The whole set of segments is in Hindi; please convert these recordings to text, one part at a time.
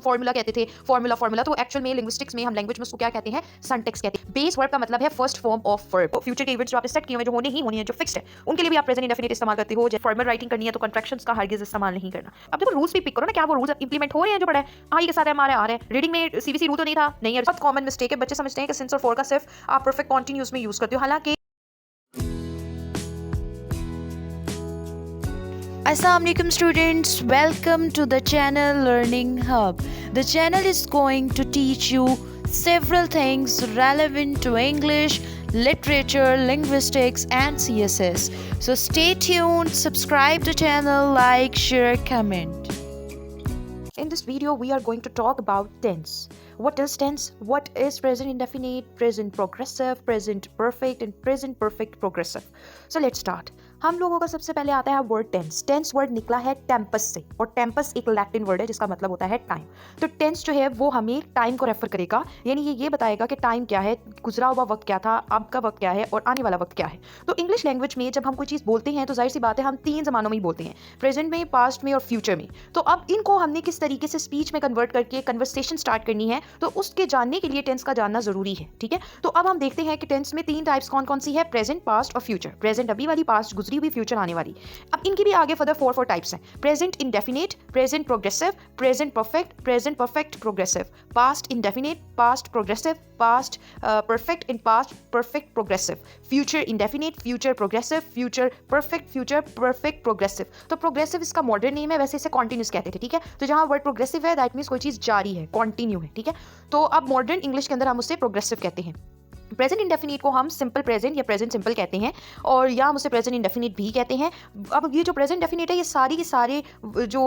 फॉर्मूला कहते थे, फॉर्मूला तो एक्चुअल में लिंग्विस्टिक्स में हम लैंग्वेज में उसको क्या कहते हैं, सिंटैक्स कहते हैं। बेस वर्ब का मतलब है first form of verb. Future के इवेंट्स जो आपने सेट किए हुए जो होने ही होनी है, जो फिक्स्ड है, उनके लिए भी आप प्रेजेंट इंडेफिनिट इस्तेमाल करते हो। जब फॉर्मल राइटिंग करनी है तो कॉन्ट्रैक्शंस का हरगिज इस्तेमाल नहीं करना। अब देखो रूल्स भी पिक करो ना, क्या वो रूल्स इंप्लीमेंट हो रहे हैं जो पढ़ा है आई के साथ हमारे आ रहे हैं। रीडिंग में सीबीसी रूल तो नहीं था, नहीं है। बहुत कॉमन मिस्टेक है, बच्चे समझते हैं कि सिंस और फॉर का सिर्फ आप परफेक्ट कॉन्टिन्यूस में यूज करते हो, हालांकि Assalamualaikum students, welcome to the channel Learning Hub. The channel is going to teach you several things relevant to English, literature, linguistics and CSS. So stay tuned, subscribe to the channel, like, share, comment. in this video we are going to talk about tense. What is tense? What is present indefinite, present progressive, present perfect and present perfect progressive? So let's start. हम लोगों का सबसे पहले आता है वर्ड टेंस। टेंस वर्ड निकला है टेम्पस से, और टेम्पस एक लैटिन वर्ड है जिसका मतलब होता है टाइम। तो टेंस जो है वो हमें टाइम को रेफर करेगा, यानी ये बताएगा कि टाइम क्या है, गुजरा हुआ वक्त क्या था, अब का वक्त क्या है और आने वाला वक्त क्या है। तो इंग्लिश लैंग्वेज में जब हम कोई चीज़ बोलते हैं तो जाहिर सी बात है हम तीन जमानों में ही बोलते हैं, प्रेजेंट में, पास्ट में और फ्यूचर में। तो अब इनको हमने किस तरीके से स्पीच में कन्वर्ट करके कन्वर्सेशन स्टार्ट करनी है, तो उसके जानने के लिए टेंस का जानना जरूरी है। ठीक है, तो अब हम देखते हैं कि टेंस में तीन टाइप्स कौन कौन सी है, प्रेजेंट, पास्ट और फ्यूचर। प्रेजेंट अभी वाली, पास्ट गुजरी हुई, फ्यूचर आने वाली। अब इनकी भी आगे फर्दर फोर टाइप्स हैं। Present indefinite, present progressive, present perfect progressive, past indefinite, past progressive, past perfect and past perfect progressive, future indefinite, future progressive, future perfect progressive. तो प्रोग्रेसिव इसका मॉडर्न नेम है, वैसे इसे कॉन्टिन्यूस कहते थे। ठीक है, तो जहां वर्ड प्रोग्रेसिव है दैट मीन्स कोई चीज जारी है, कॉन्टिन्यू है। ठीक है, तो अब मॉडर्न इंग्लिश के अंदर हम उसे प्रोग्रेसिव कहते हैं। प्रेजेंट इंडेफिनिट को हम सिंपल प्रेजेंट या प्रेजेंट सिंपल कहते हैं, और या हम उसे प्रेजेंट इंडेफिनिट भी कहते हैं। अब ये जो प्रेजेंट इंडेफिनिट है, ये सारी की सारी जो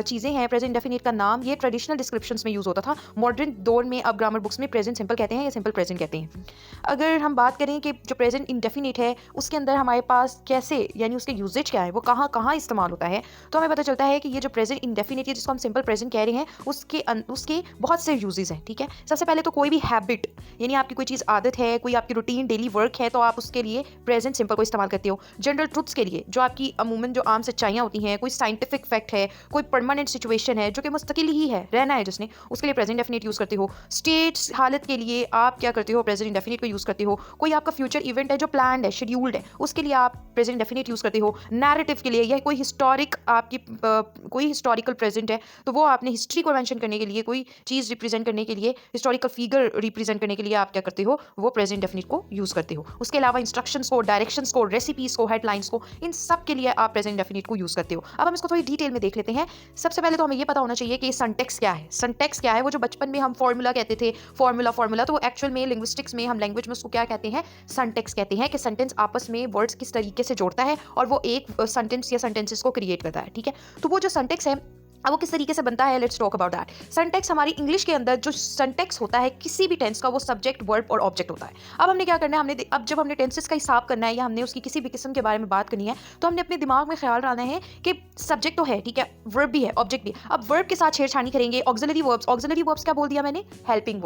चीज़ें हैं, प्रेजेंट इंडेफिनिट का नाम ये ट्रेडिशनल डिस्क्रिप्शंस में यूज़ होता था। मॉडर्न दौर में अब ग्रामर बुक्स में प्रेजेंट सिंपल कहते हैं या सिंपल प्रेजेंट कहते हैं। अगर हम बात करें कि जो प्रेजेंट इंडेफिनिट है उसके अंदर हमारे पास कैसे, यानी उसके यूजेज क्या है, वो कहाँ कहाँ इस्तेमाल होता है, तो हमें पता चलता है कि ये जो प्रेजेंट इंडेफिनिट है जिसको हम सिंपल प्रेजेंट कह रहे हैं, उसके बहुत से यूजेज हैं। ठीक है, सबसे पहले तो कोई भी हैबिट, यानी आपकी कोई चीज़ आदत है, कोई आपकी रूटीन डेली वर्क है, तो आप उसके लिए प्रेजेंट सिंपल को इस्तेमाल करते हो। जनरल ट्रुथ्स के लिए, जो आपकी अमूमन जो आम सच्चाइयाँ होती हैं, कोई साइंटिफिक फैक्ट है, कोई परमानेंट सिचुएशन है जो कि मुस्तकिल ही है, रहना है जिसने, उसके लिए प्रेजेंट डेफिनेट यूज़ करते हो। स्टेट्स हालत के लिए आप क्या करते हो, प्रेजेंट डेफिनेट को यूज़ करते हो। कोई आपका फ्यूचर इवेंट है जो प्लान्ड है, शेड्यूल्ड है, उसके लिए आप प्रेजेंट डेफिनेट यूज़ करते हो। नैरेटिव के लिए, या कोई हिस्टोरिक आपकी कोई हिस्टोरिकल प्रेजेंट है तो वो आपने हिस्ट्री को मेंशन करने के लिए, कोई चीज़ रिप्रेजेंट करने के लिए, हिस्टोरिकल फिगर रिप्रेजेंट करने के लिए आप क्या करते हो, वो प्रेजेंट डेफिनेट को यूज़ करते हो। उसके अलावा इंस्ट्रक्शंस को, डायरेक्शंस को, रेसिपीज़ को, हेडलाइंस को, इन सब के लिए आप प्रेजेंट डेफिनेट को यूज़ करते हो। अब हम इसको थोड़ी डिटेल में देख लेते हैं। सबसे पहले तो हमें ये पता होना चाहिए कि सिंटैक्स क्या है। सिंटैक्स क्या है, वो जो बचपन में हम फॉर्मूला कहते थे, फॉर्मूला तो एक्चुअल में लिंग्विस्टिक्स में हम लैंग्वेज में उसको क्या कहते हैं, सिंटैक्स कहते हैं। कि सेंटेंस आपस में वर्ड्स किस तरीके से जोड़ता है और वो एक सेंटेंस या सेंटेंसेस को क्रिएट करता है। ठीक है, तो वो जो सिंटैक्स है अब वो किस तरीके से बनता है, let's talk about that. Syntax हमारी इंग्लिश के अंदर जो सिंटैक्स होता है किसी भी टेंस का, वो सब्जेक्ट, वर्ब और ऑब्जेक्ट होता है। अब हमने क्या करना है, अब जब हमने टेंसेस का हिसाब करना है या हमने उसकी किसी भी किस्म के बारे में बात करनी है, तो हमने अपने दिमाग में ख्याल डालना है कि सब्जेक्ट तो है, ठीक है, वर्ब भी है, ऑब्जेक्ट भी है। अब वर्ब के साथ छेड़छाड़ी करेंगे। ऑक्सिलरी वर्ब्स क्या बोल दिया मैंने, हेल्पिंग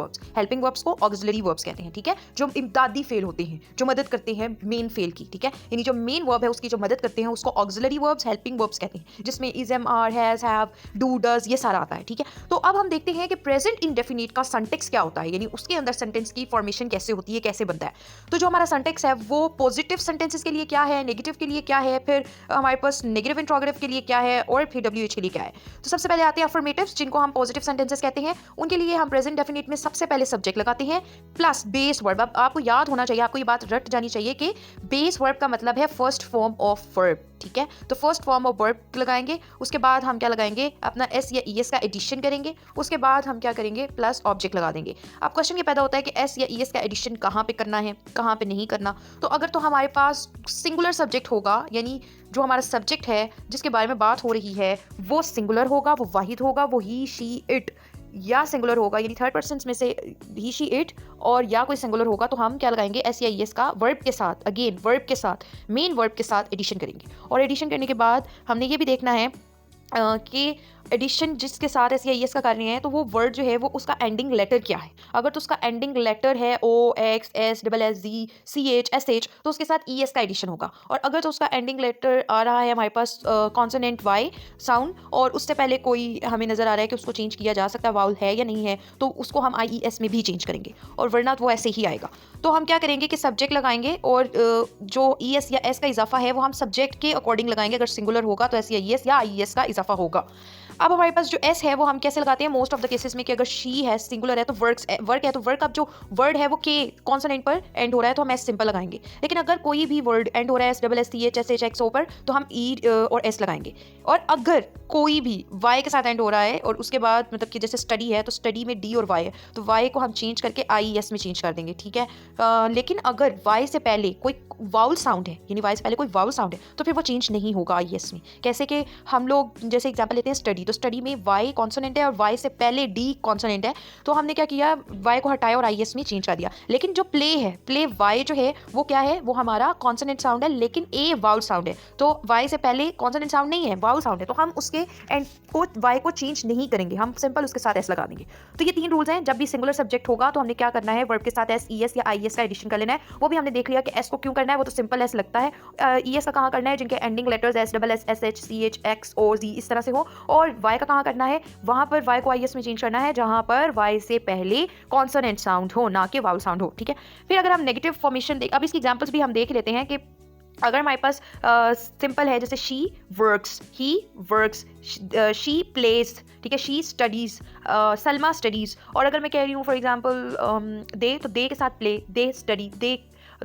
वर्ब्स को ऑक्सिलरी वर्ब्स कहते हैं। ठीक है, जो इमदादी फेल होते हैं, जो मदद करते हैं मेन फेल की। ठीक है, यानी जो मेन वर्ब है उसकी जो मदद करते हैं उसको ऑक्सिलरी वर्ब्स, हेल्पिंग वर्ब्स कहते हैं, जिसमें is, am, are, has, have, do, does, ये सारा आता है। ठीक है, तो अब हम देखते हैं कि प्रेजेंट इंडेफिनिट का सिंटैक्स क्या होता है, यानी उसके अंदर सेंटेंस की फॉर्मेशन कैसे होती है, कैसे बनता है। तो जो हमारा सिंटैक्स है वो पॉजिटिव सेंटेंसेस के लिए क्या है, नेगेटिव के लिए क्या है, फिर हमारे पास नेगेटिव इंट्रोगेटिव के लिए क्या है, और फिर डब्ल्यूएच के लिए क्या है। तो सबसे पहले आते हैं अफर्मेटिव्स, जिनको हम पॉजिटिव सेंटेंसेस कहते हैं। उनके लिए हम प्रेजेंट डेफिनिट में सबसे पहले सब्जेक्ट लगाते हैं प्लस बेस वर्ब। अब आपको याद होना चाहिए, आपको ये बात रट जानी चाहिए कि बेस वर्ब का मतलब है फर्स्ट फॉर्म ऑफ वर्ब। ठीक है, तो फर्स्ट फॉर्म ऑफ वर्ब लगाएंगे, उसके बाद हम क्या लगाएंगे, अपना एस या ईएस का एडिशन करेंगे, उसके बाद हम क्या करेंगे, प्लस ऑब्जेक्ट लगा देंगे। अब क्वेश्चन ये पैदा होता है कि एस या ईएस का एडिशन कहाँ पे करना है, कहाँ पे नहीं करना। तो अगर तो हमारे पास सिंगुलर सब्जेक्ट होगा, यानी जो हमारा सब्जेक्ट है जिसके बारे में बात हो रही है वो सिंगुलर होगा, वो वाहिद होगा, वो ही, शी, इट, या सिंगुलर होगा, यानी थर्ड पर्सन में से ही, शी, इट, और या कोई सिंगुलर होगा, तो हम क्या लगाएंगे, एस या ईएस का वर्ब के साथ, अगेन वर्ब के साथ, मेन वर्ब के साथ एडिशन करेंगे। और एडिशन करने के बाद हमने ये भी देखना है कि एडिशन जिसके साथ एस या ई एस का कर रहे हैं तो वो वर्ड जो है वो उसका एंडिंग लेटर क्या है। अगर तो उसका एंडिंग लेटर है O X S double S G C H S H तो उसके साथ ई एस का एडिशन होगा। और अगर तो उसका एंडिंग लेटर आ रहा है हमारे पास कॉन्सोनेंट वाई साउंड और उससे पहले कोई हमें नज़र आ रहा है कि उसको चेंज किया जा सकता है, वाउल है या नहीं है, तो उसको हम आई ई एस में भी चेंज करेंगे और वरना तो वो ऐसे ही आएगा। तो हम क्या करेंगे कि सब्जेक्ट लगाएंगे और जो ई एस या एस का इजाफा है वो हम सब्जेक्ट के अकॉर्डिंग लगाएंगे। अगर सिंगुलर होगा तो एस या ई एस या आई ई एस का इजाफा होगा। अब हमारे पास जो एस है वो हम कैसे लगाते हैं मोस्ट ऑफ द केसेस में कि अगर शी है सिंगुलर है तो वर्क है तो वर्क अब जो वर्ड है वो के कॉन्सोनेंट पर एंड हो रहा है तो हम एस सिंपल लगाएंगे। लेकिन अगर कोई भी वर्ड एंड हो रहा है S double S C H S H X O पर तो हम ई और एस लगाएंगे। और अगर कोई भी वाई के साथ एंड हो रहा है और उसके बाद मतलब कि जैसे स्टडी है तो स्टडी में डी और वाई है तो वाई को हम चेंज करके आई एस में चेंज कर देंगे, ठीक है। लेकिन अगर वाई से पहले कोई वाउल साउंड है यानी वाई से पहले कोई वाउल साउंड है तो फिर वो चेंज नहीं होगा आई एस में। कैसे कि हम लोग जैसे एग्जाम्पल लेते हैं स्टडी, तो स्टडी में वाई कॉन्सोनेंट है और वाई से पहले डी कॉन्सोनेंट है तो हमने क्या किया वाई को हटाया और आई एस में चेंज कर दिया। लेकिन जो प्ले है प्ले वाई जो है वो क्या है वो हमारा कॉन्सोनेंट साउंड है लेकिन ए वाउल साउंड है तो वाई से पहले कॉन्सोनेंट साउंड नहीं है वाउल साउंड है तो हम उसके एंड को वाई को चेंज नहीं करेंगे, हम सिंपल उसके साथ एस लगा देंगे। तो ये 3 रूल्स हैं। जब भी सिंगुलर सब्जेक्ट होगा तो हमने क्या करना है वर्ब के साथ एस ई एस या आई एस का एडिशन कर लेना है। वो भी हमने देख लिया कि एस को क्यों करना है, वो तो सिंपल एस लगता है। ई एस का कहाँ करना है जिनके ending letters S double S S H C H X O G इस तरह से हो। और वाई का कहाँ करना है वहाँ पर वाई को आई एस में चेंज करना है जहाँ पर वाई से पहले कॉन्सोनेंट साउंड हो ना कि वाउल साउंड हो, ठीक है। फिर अगर हम नेगेटिव फॉर्मेशन देख अब इसकी एग्जाम्पल्स भी हम देख लेते हैं कि अगर हमारे पास सिंपल है जैसे she works he works she plays, ठीक है, शी स्टडीज सलमा स्टडीज। और अगर मैं कह रही हूँ फॉर एग्जांपल दे तो दे के साथ play they study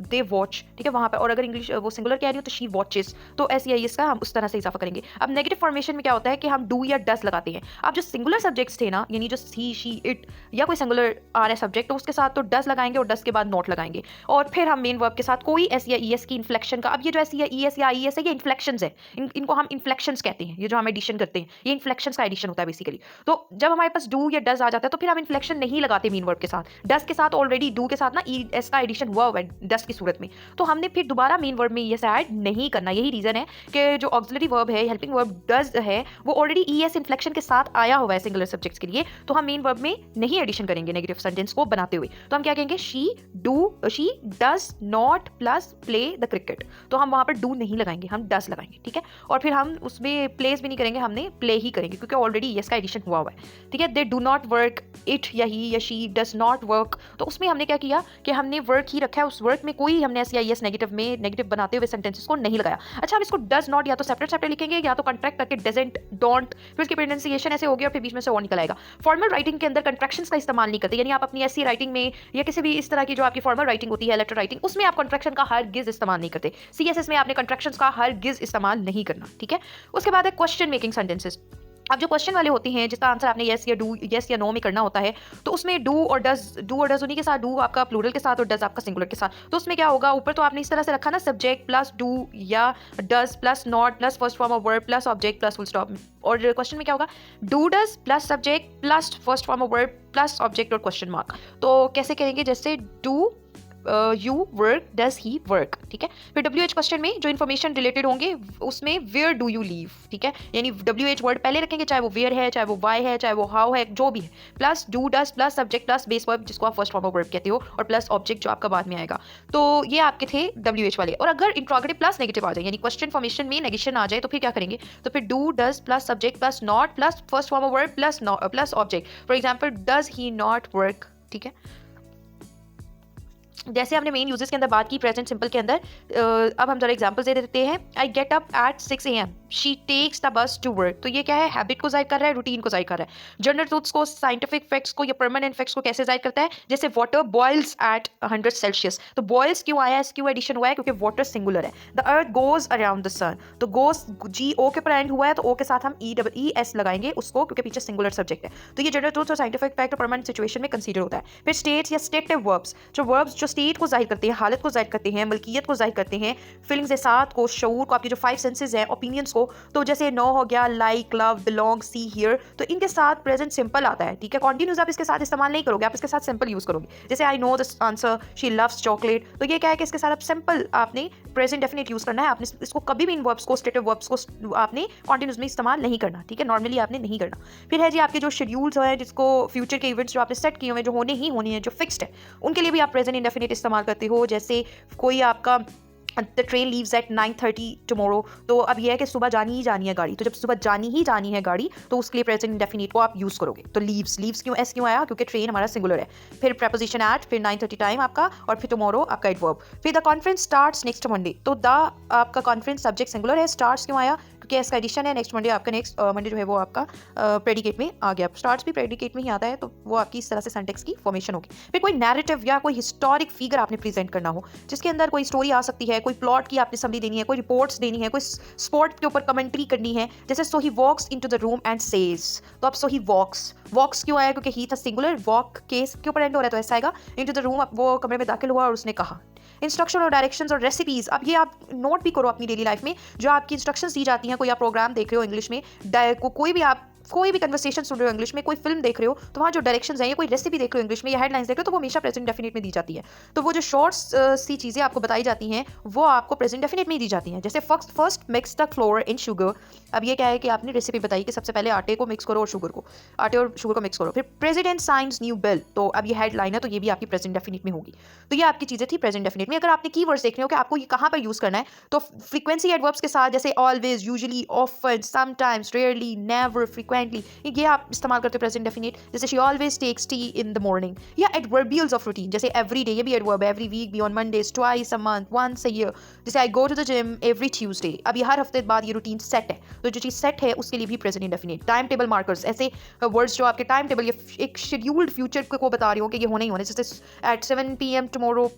they watch, ठीक है वहाँ पर। और अगर इंग्लिश वो सिंगुलर कह रही हूँ तो शी वॉचेस तो ऐसी आई इसका हम उस तरह से इजाफा करेंगे। अब नेगेटिव फॉर्मेशन में क्या होता है कि हम डू या डस लगाते हैं। अब जो सिंगुलर सब्जेक्ट्स थे ना यानी जो सी शी इट या कोई सिंगुलर आ रहा है सब्जेक्ट तो उसके साथ तो डस लगाएंगे और डस के बाद नॉट लगाएंगे और फिर हम मेन वर्ब के साथ कोई एस या ई एस की इन्फ्लेक्शन का। अब ये जो एस या ई एस या आई एस है ये इन्फ्लेक्शंस है, इनको हम इन्फ्लेक्शंस कहते हैं। ये जो हम एडिशन करते हैं ये इन्फ्लेक्शंस का एडिशन होता है बेसिकली। तो जब हमारे पास डू या डस आ जाता है तो फिर हम इन्फ्लेक्शन नहीं लगाते मेन वर्ब के साथ। डस के साथ ऑलरेडी डू के साथ ना ई एस का एडिशन हुआ हुआ है डस की सूरत में तो हमने फिर दोबारा मेन वर्ब में ई एस ऐड नहीं करना। यही रीजन है कि जो ऑक्सिलरी वर्ब है हेल्पिंग वर्ब डज है वो ऑलरेडी ई एस इन्फ्लेक्शन के साथ आया हुआ है सिंगुलर सब्जेक्ट्स के लिए तो हम मेन वर्ब में नहीं एडिशन करेंगे नेगेटिव सेंटेंस को बनाते हुए। तो हम क्या कहेंगे she does not plus play the cricket तो हम वहां पर डू नहीं लगाएंगे हम डज लगाएंगे, ठीक है। और फिर हम उसमें प्लेस भी नहीं करेंगे हमने प्ले ही करेंगे क्योंकि ऑलरेडी ई एस का एडिशन हुआ हुआ है, ठीक है। They do not work it या ही या शी डज नॉट वर्क तो उसमें हमने क्या किया कि हमने वर्क ही रखा है, उस वर्क में कोई हमने एस या ई एस नेगेटिव बनाते हुए सेंटेंसेस को नहीं लगाया। अच्छा हम इसको डज नॉट या तो सेपरेट लिखेंगे या तो कॉन्ट्रैक्ट करके डजंट डोंट फिर उसकी प्रोनाउंसिएशन ऐसे होगी और फिर बीच में से और निकल आएगा। फॉर्मल राइटिंग के अंदर कंट्रैक्शंस का इस्तेमाल नहीं करते यानी आप अपनी ऐसी राइटिंग में या किसी भी इस तरह की जो आपकी फॉर्मल राइटिंग होती है लेटर राइटिंग उसमें आप कंट्रैक्शन का हरगिज इस्तेमाल नहीं करते। सीएसएस में आपने कंट्रैक्शंस का हरगिज इस्तेमाल नहीं करना, ठीक है। उसके बाद है क्वेश्चन मेकिंग सेंटेंसेस। अब जो क्वेश्चन वाले होते हैं जिसका आंसर आपने यस या नो में करना होता है तो उसमें डू और डज उन्हीं के साथ, डू आपका प्लूरल के साथ और डज आपका सिंगुलर के साथ। तो उसमें क्या होगा ऊपर तो आपने इस तरह से रखा ना सब्जेक्ट प्लस डू या does plus not plus first form of verb plus object plus full stop. और क्वेश्चन में क्या होगा do does plus subject plus first form of verb plus object और क्वेश्चन मार्क। तो कैसे करेंगे जैसे do you work does he work, ठीक है। फिर WH क्वेश्चन में जो इन्फॉर्मेशन रिलेटेड होंगे उसमें वेयर डू यू लीव, ठीक है, यानी WH वर्ड पहले रखेंगे चाहे वो वेयर है चाहे वो वाई है चाहे वो हाउ है जो भी है plus do does plus subject plus base verb जिसको आप फर्स्ट फॉर्म ऑफ वर्ब कहते हो और प्लस ऑब्जेक्ट जो आपका बाद में आएगा। तो ये आपके थे WH वाले। और अगर इंट्रोगेटिव प्लस नेगेटिव आ जाए यानी क्वेश्चन फॉर्मेशन में नेगेशन आ जाए तो फिर क्या करेंगे तो फिर do does plus subject plus not plus first form of verb plus object. For example does he not work, ठीक है। जैसे हमने मेन यूजेस के अंदर बात की प्रेजेंट सिंपल के अंदर, अब हम जरा एग्जांपल्स दे देते हैं। I get up at 6 AM, she takes the bus to work. तो ये क्या है हैबिट को जाहिर कर रहा है, रूटीन को जाहिर कर रहा है। जनरल ट्रूथ्स को, साइंटिफिक फैक्ट्स को या परमानेंट फैक्ट्स को कैसे जाहिर करता है जैसे वाटर बॉइल्स एट 100 सेल्सियस। तो बॉइल्स क्यों आया है, क्यों एडिशन हुआ है क्योंकि वाटर सिंगुलर है। The earth goes around the sun, तो गोज GO के पर एंड हुआ है तो O के साथ हम ES लगाएंगे उसको क्योंकि पीछे सिंगुलर सब्जेक्ट है। तो ये जनरल ट्रूथ्स और साइंटिफिक फैक्ट और परमानेंट सिचुएशन में कंसीडर होता है। फिर स्टेट्स या स्टेटिव वर्ब्स, जो वर्ब्स जो स्टेट को जाहिर करते हैं, हालत को जाहिर करते हैं, मलकियत को जाहिर करते हैं, फीलिंग्स एहसास को, शऊर को, आपकी जो 5 सेंसेस हैं, ओपिनियंस को, हो, तो जैसे नो हो गया, like, love, belong, see, hear, तो इनके साथ प्रेजेंट सिंपल आता है, ठीक है। कॉन्टिन्यूस आप इसके साथ इस्तेमाल नहीं करोगे, आप इसके साथ सिंपल यूज करोगे। जैसे I know this answer, she loves chocolate, तो ये क्या है कि इसके साथ आप सिंपल आपने प्रेजेंट डेफिनेट यूज करना है। आपने इसको कभी भी इन वर्ब्स को, स्टेटिव वर्ब्स को आपने कॉन्टिन्यूस में इस्तेमाल नहीं करना, ठीक है, नॉर्मली आपने नहीं करना। फिर है जी आपके जो शेड्यूल्स हैं, जिसको फ्यूचर के इवेंट्स जो आपने सेट किए हुए हैं, जो होने ही होने हैं, जो फिक्स्ड है, उनके लिए भी आप प्रेजेंट इंडेफिनिट इस्तेमाल करते हो। जैसे कोई आपका the train leaves eight 9:30 tomorrow, तो अब यह है कि सुबह जानी ही जानी है गाड़ी, तो जब सुबह जानी ही जानी है गाड़ी, तो उसके लिए प्रेजेंट इंडेफिनिट को आप यूज़ करोगे। तो लीव्स क्यों, एस क्यों आया, क्योंकि ट्रेन हमारा सिंगुलर है। फिर प्रेपोजिशन एट, फिर 9:30 टाइम आपका, और फिर टुमारो आपका एडवर्ब। फिर the conference starts next Monday, तो द आपका कॉन्फ्रेंस सब्जेक्ट सिंगुलर है, स्टार्ट्स क्यों आया, क्योंकि इसका एडिशन है। नेक्स्ट मंडे आपका, नेक्स्ट मंडे जो है वो आपका प्रेडिकेट में आ गया, स्टार्ट्स भी प्रेडिकेट में ही आता है, तो वो आपकी इस तरह से सेंटेक्स की फॉर्मेशन होगी। फिर कोई नैरेटिव या कोई हिस्टोरिक फिगर आपने प्रेजेंट करना हो, जिसके अंदर कोई स्टोरी आ सकती है, कोई प्लॉट की आपने समरी देनी है, कोई रिपोर्ट्स देनी है, कोई स्पोर्ट के ऊपर कमेंट्री करनी है। जैसे so he walks into the room and says, तो अब सो ही वॉक्स क्यों आया, क्योंकि ही था सिंगुलर, वॉक केस के ऊपर एंड हो रहा है, तो ऐसा आएगा। इनटू द रूम, वो कमरे में दाखिल हुआ और उसने कहा। इंस्ट्रक्शन और डायरेक्शंस और रेसिपीज, अब ये आप नोट भी करो अपनी डेली लाइफ में, जो आपकी इंस्ट्रक्शंस दी जाती हैं। कोई आप प्रोग्राम देख रहे हो इंग्लिश में, कोई भी कन्वर्सेशन सुन रहे हो इंग्लिश में, कोई फिल्म देख रहे हो, तो वहाँ जो डायरेक्शंस हैं, या कोई रेसिपी देख रहे हो इंग्लिश में, या हेडलाइंस देख रहे हो, तो वो हमेशा प्रेजेंट डेफिनेट में दी जाती है। तो वो जो शॉर्ट्स सी चीज़ें आपको बताई जाती हैं, वो आपको प्रेजेंट डेफिनेट में ही दी जाती हैं। जैसे first mix the floor in sugar, अब ये क्या है कि आपने रेसिपी बताई कि सबसे पहले आटे को मिक्स करो और आटे और शुगर को मिक्स करो। फिर प्रेसिडेंट साइंस न्यू बिल, तो अब ये हेडलाइन है, तो ये भी आपकी प्रेजेंट डेफिनेट में होगी। तो ये आपकी चीज़ें थी प्रेजेंट डेफिनेट में। अगर आपने कीवर्ड्स देख रहे हो कि आपको ये कहाँ पर यूज़ करना है, तो फ्रीक्वेंसी एडवर्ब्स के साथ, जैसे always, usually, often, sometimes, rarely, never, frequently, ये आप इस्तेमाल करते हो प्रेजेंट डेफिनेट। जैसे she always takes tea in the morning, या एडवर्बियल्स ऑफ रूटीन, जैसे एवरी डे, ये भी एडवर्ब है, एवरी वीक भी, on Mondays, twice a month, once a year. जैसे I go to the gym every Tuesday, अब ये हर हफ्ते बाद ये रूटीन सेट है, तो जो चीज़ सेट है उसके लिए भी present indefinite. Time table markers, ऐसे वर्ड्स जो आपके टाइम टेबल, ये एक शेड्यूल्ड फ्यूचर को बता रही हो कि ये होना ही होना, जैसे at 7 PM tomorrow,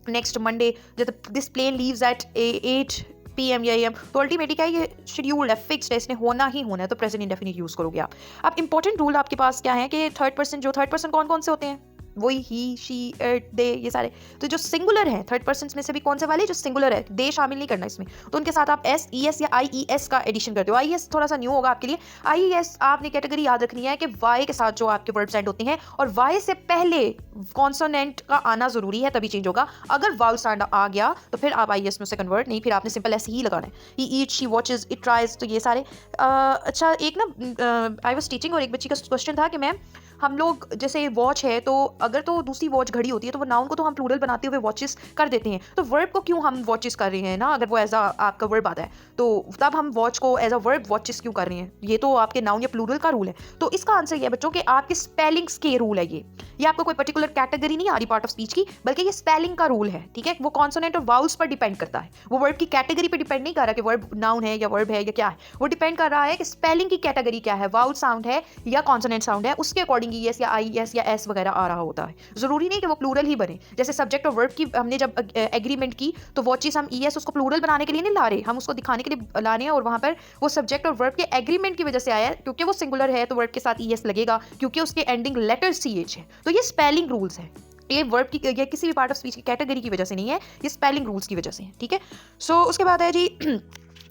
next Monday, जैसे this plane leaves at 8 PM या AM, तो अल्टीमेटली क्या है, ये शेड्यूल्ड है, फिक्स्ड है, इसने होना ही होना है, तो प्रेजेंट इंडेफिनिट यूज करोगे आप। अब इंपॉर्टेंट रूल आपके पास क्या है कि थर्ड पर्सन कौन कौन से होते हैं, वही ही, शी, इट, दे, ये सारे। तो जो सिंगुलर है थर्ड पर्सन में से भी कौन से वाले, जो सिंगुलर है, दे शामिल नहीं करना इसमें, तो उनके साथ आप एस, ई एस या आई ई एस का एडिशन करते हो। आई एस थोड़ा सा न्यू होगा आपके लिए। आई ई एस आपने कैटेगरी याद रखनी है कि वाई के साथ जो आपके वर्ड्स एंड होते हैं, और वाई से पहले कॉन्सोनेंट का आना जरूरी है, तभी चेंज होगा। अगर वाउल साउंड आ गया तो फिर आप आई एस में से कन्वर्ट नहीं, फिर आपने सिंपल ऐसे ही लगाना है। ही ईट, शी वॉचेज, इट ट्राइज, तो ये सारे। अच्छा, एक ना आई वाज टीचिंग, और एक बच्ची का क्वेश्चन था कि मैम, हम लोग जैसे वॉच है, तो अगर तो दूसरी वॉच घड़ी होती है, तो वो नाउन को तो हम प्लूरल बनाते हुए वॉचेस कर देते हैं, तो वर्ब को क्यों हम वॉचेस कर रहे हैं ना, अगर वो एज अ आपका वर्ब आता है, तो तब हम वॉच को एज अ वर्ब वॉचेस क्यों कर रहे हैं, ये तो आपके नाउन या प्लूरल का रूल है। तो इसका आंसर ये है बच्चों कि आपके स्पेलिंग्स के रूल है ये आपको कोई पर्टिकुलर कैटेगरी नहीं आ रही पार्ट ऑफ स्पीच की, बल्कि ये स्पेलिंग का रूल है, ठीक है। वो कॉन्सोनेंट और वाउल्स पर डिपेंड करता है, वो वर्ब की कैटेगरी पर डिपेंड नहीं कर रहा कि वर्ब नाउन है या वर्ब है या क्या है, वो डिपेंड कर रहा है कि स्पेलिंग की कैटेगरी क्या है, वाउल साउंड है या कॉन्सोनेंट साउंड है, उसके अकॉर्डिंग एस या आई एस या एस वगैरह आ रहा होता है। जरूरी नहीं कि वो प्लूरल ही बने। जैसे सब्जेक्ट और वर्ब की हमने जब एग्रीमेंट की, तो वॉचेस हम ई एस उसको प्लूरल बनाने के लिए नहीं ला रहे, हम उसको दिखाने के लिए ला रहे हैं, और वहां पर वो सब्जेक्ट और वर्ब के एग्रीमेंट की वजह से आया है, क्योंकि वो सिंगुलर है तो वर्ब के साथ ई एस लगेगा, क्योंकि उसके एंडिंग लेटर सी एच है। तो ये स्पेलिंग रूल्स है, ये वर्ब की या किसी भी पार्ट ऑफ स्पीच की कैटेगरी की वजह से नहीं है, ये स्पेलिंग रूल्स की वजह से है, ठीक है। सो उसके बाद है जी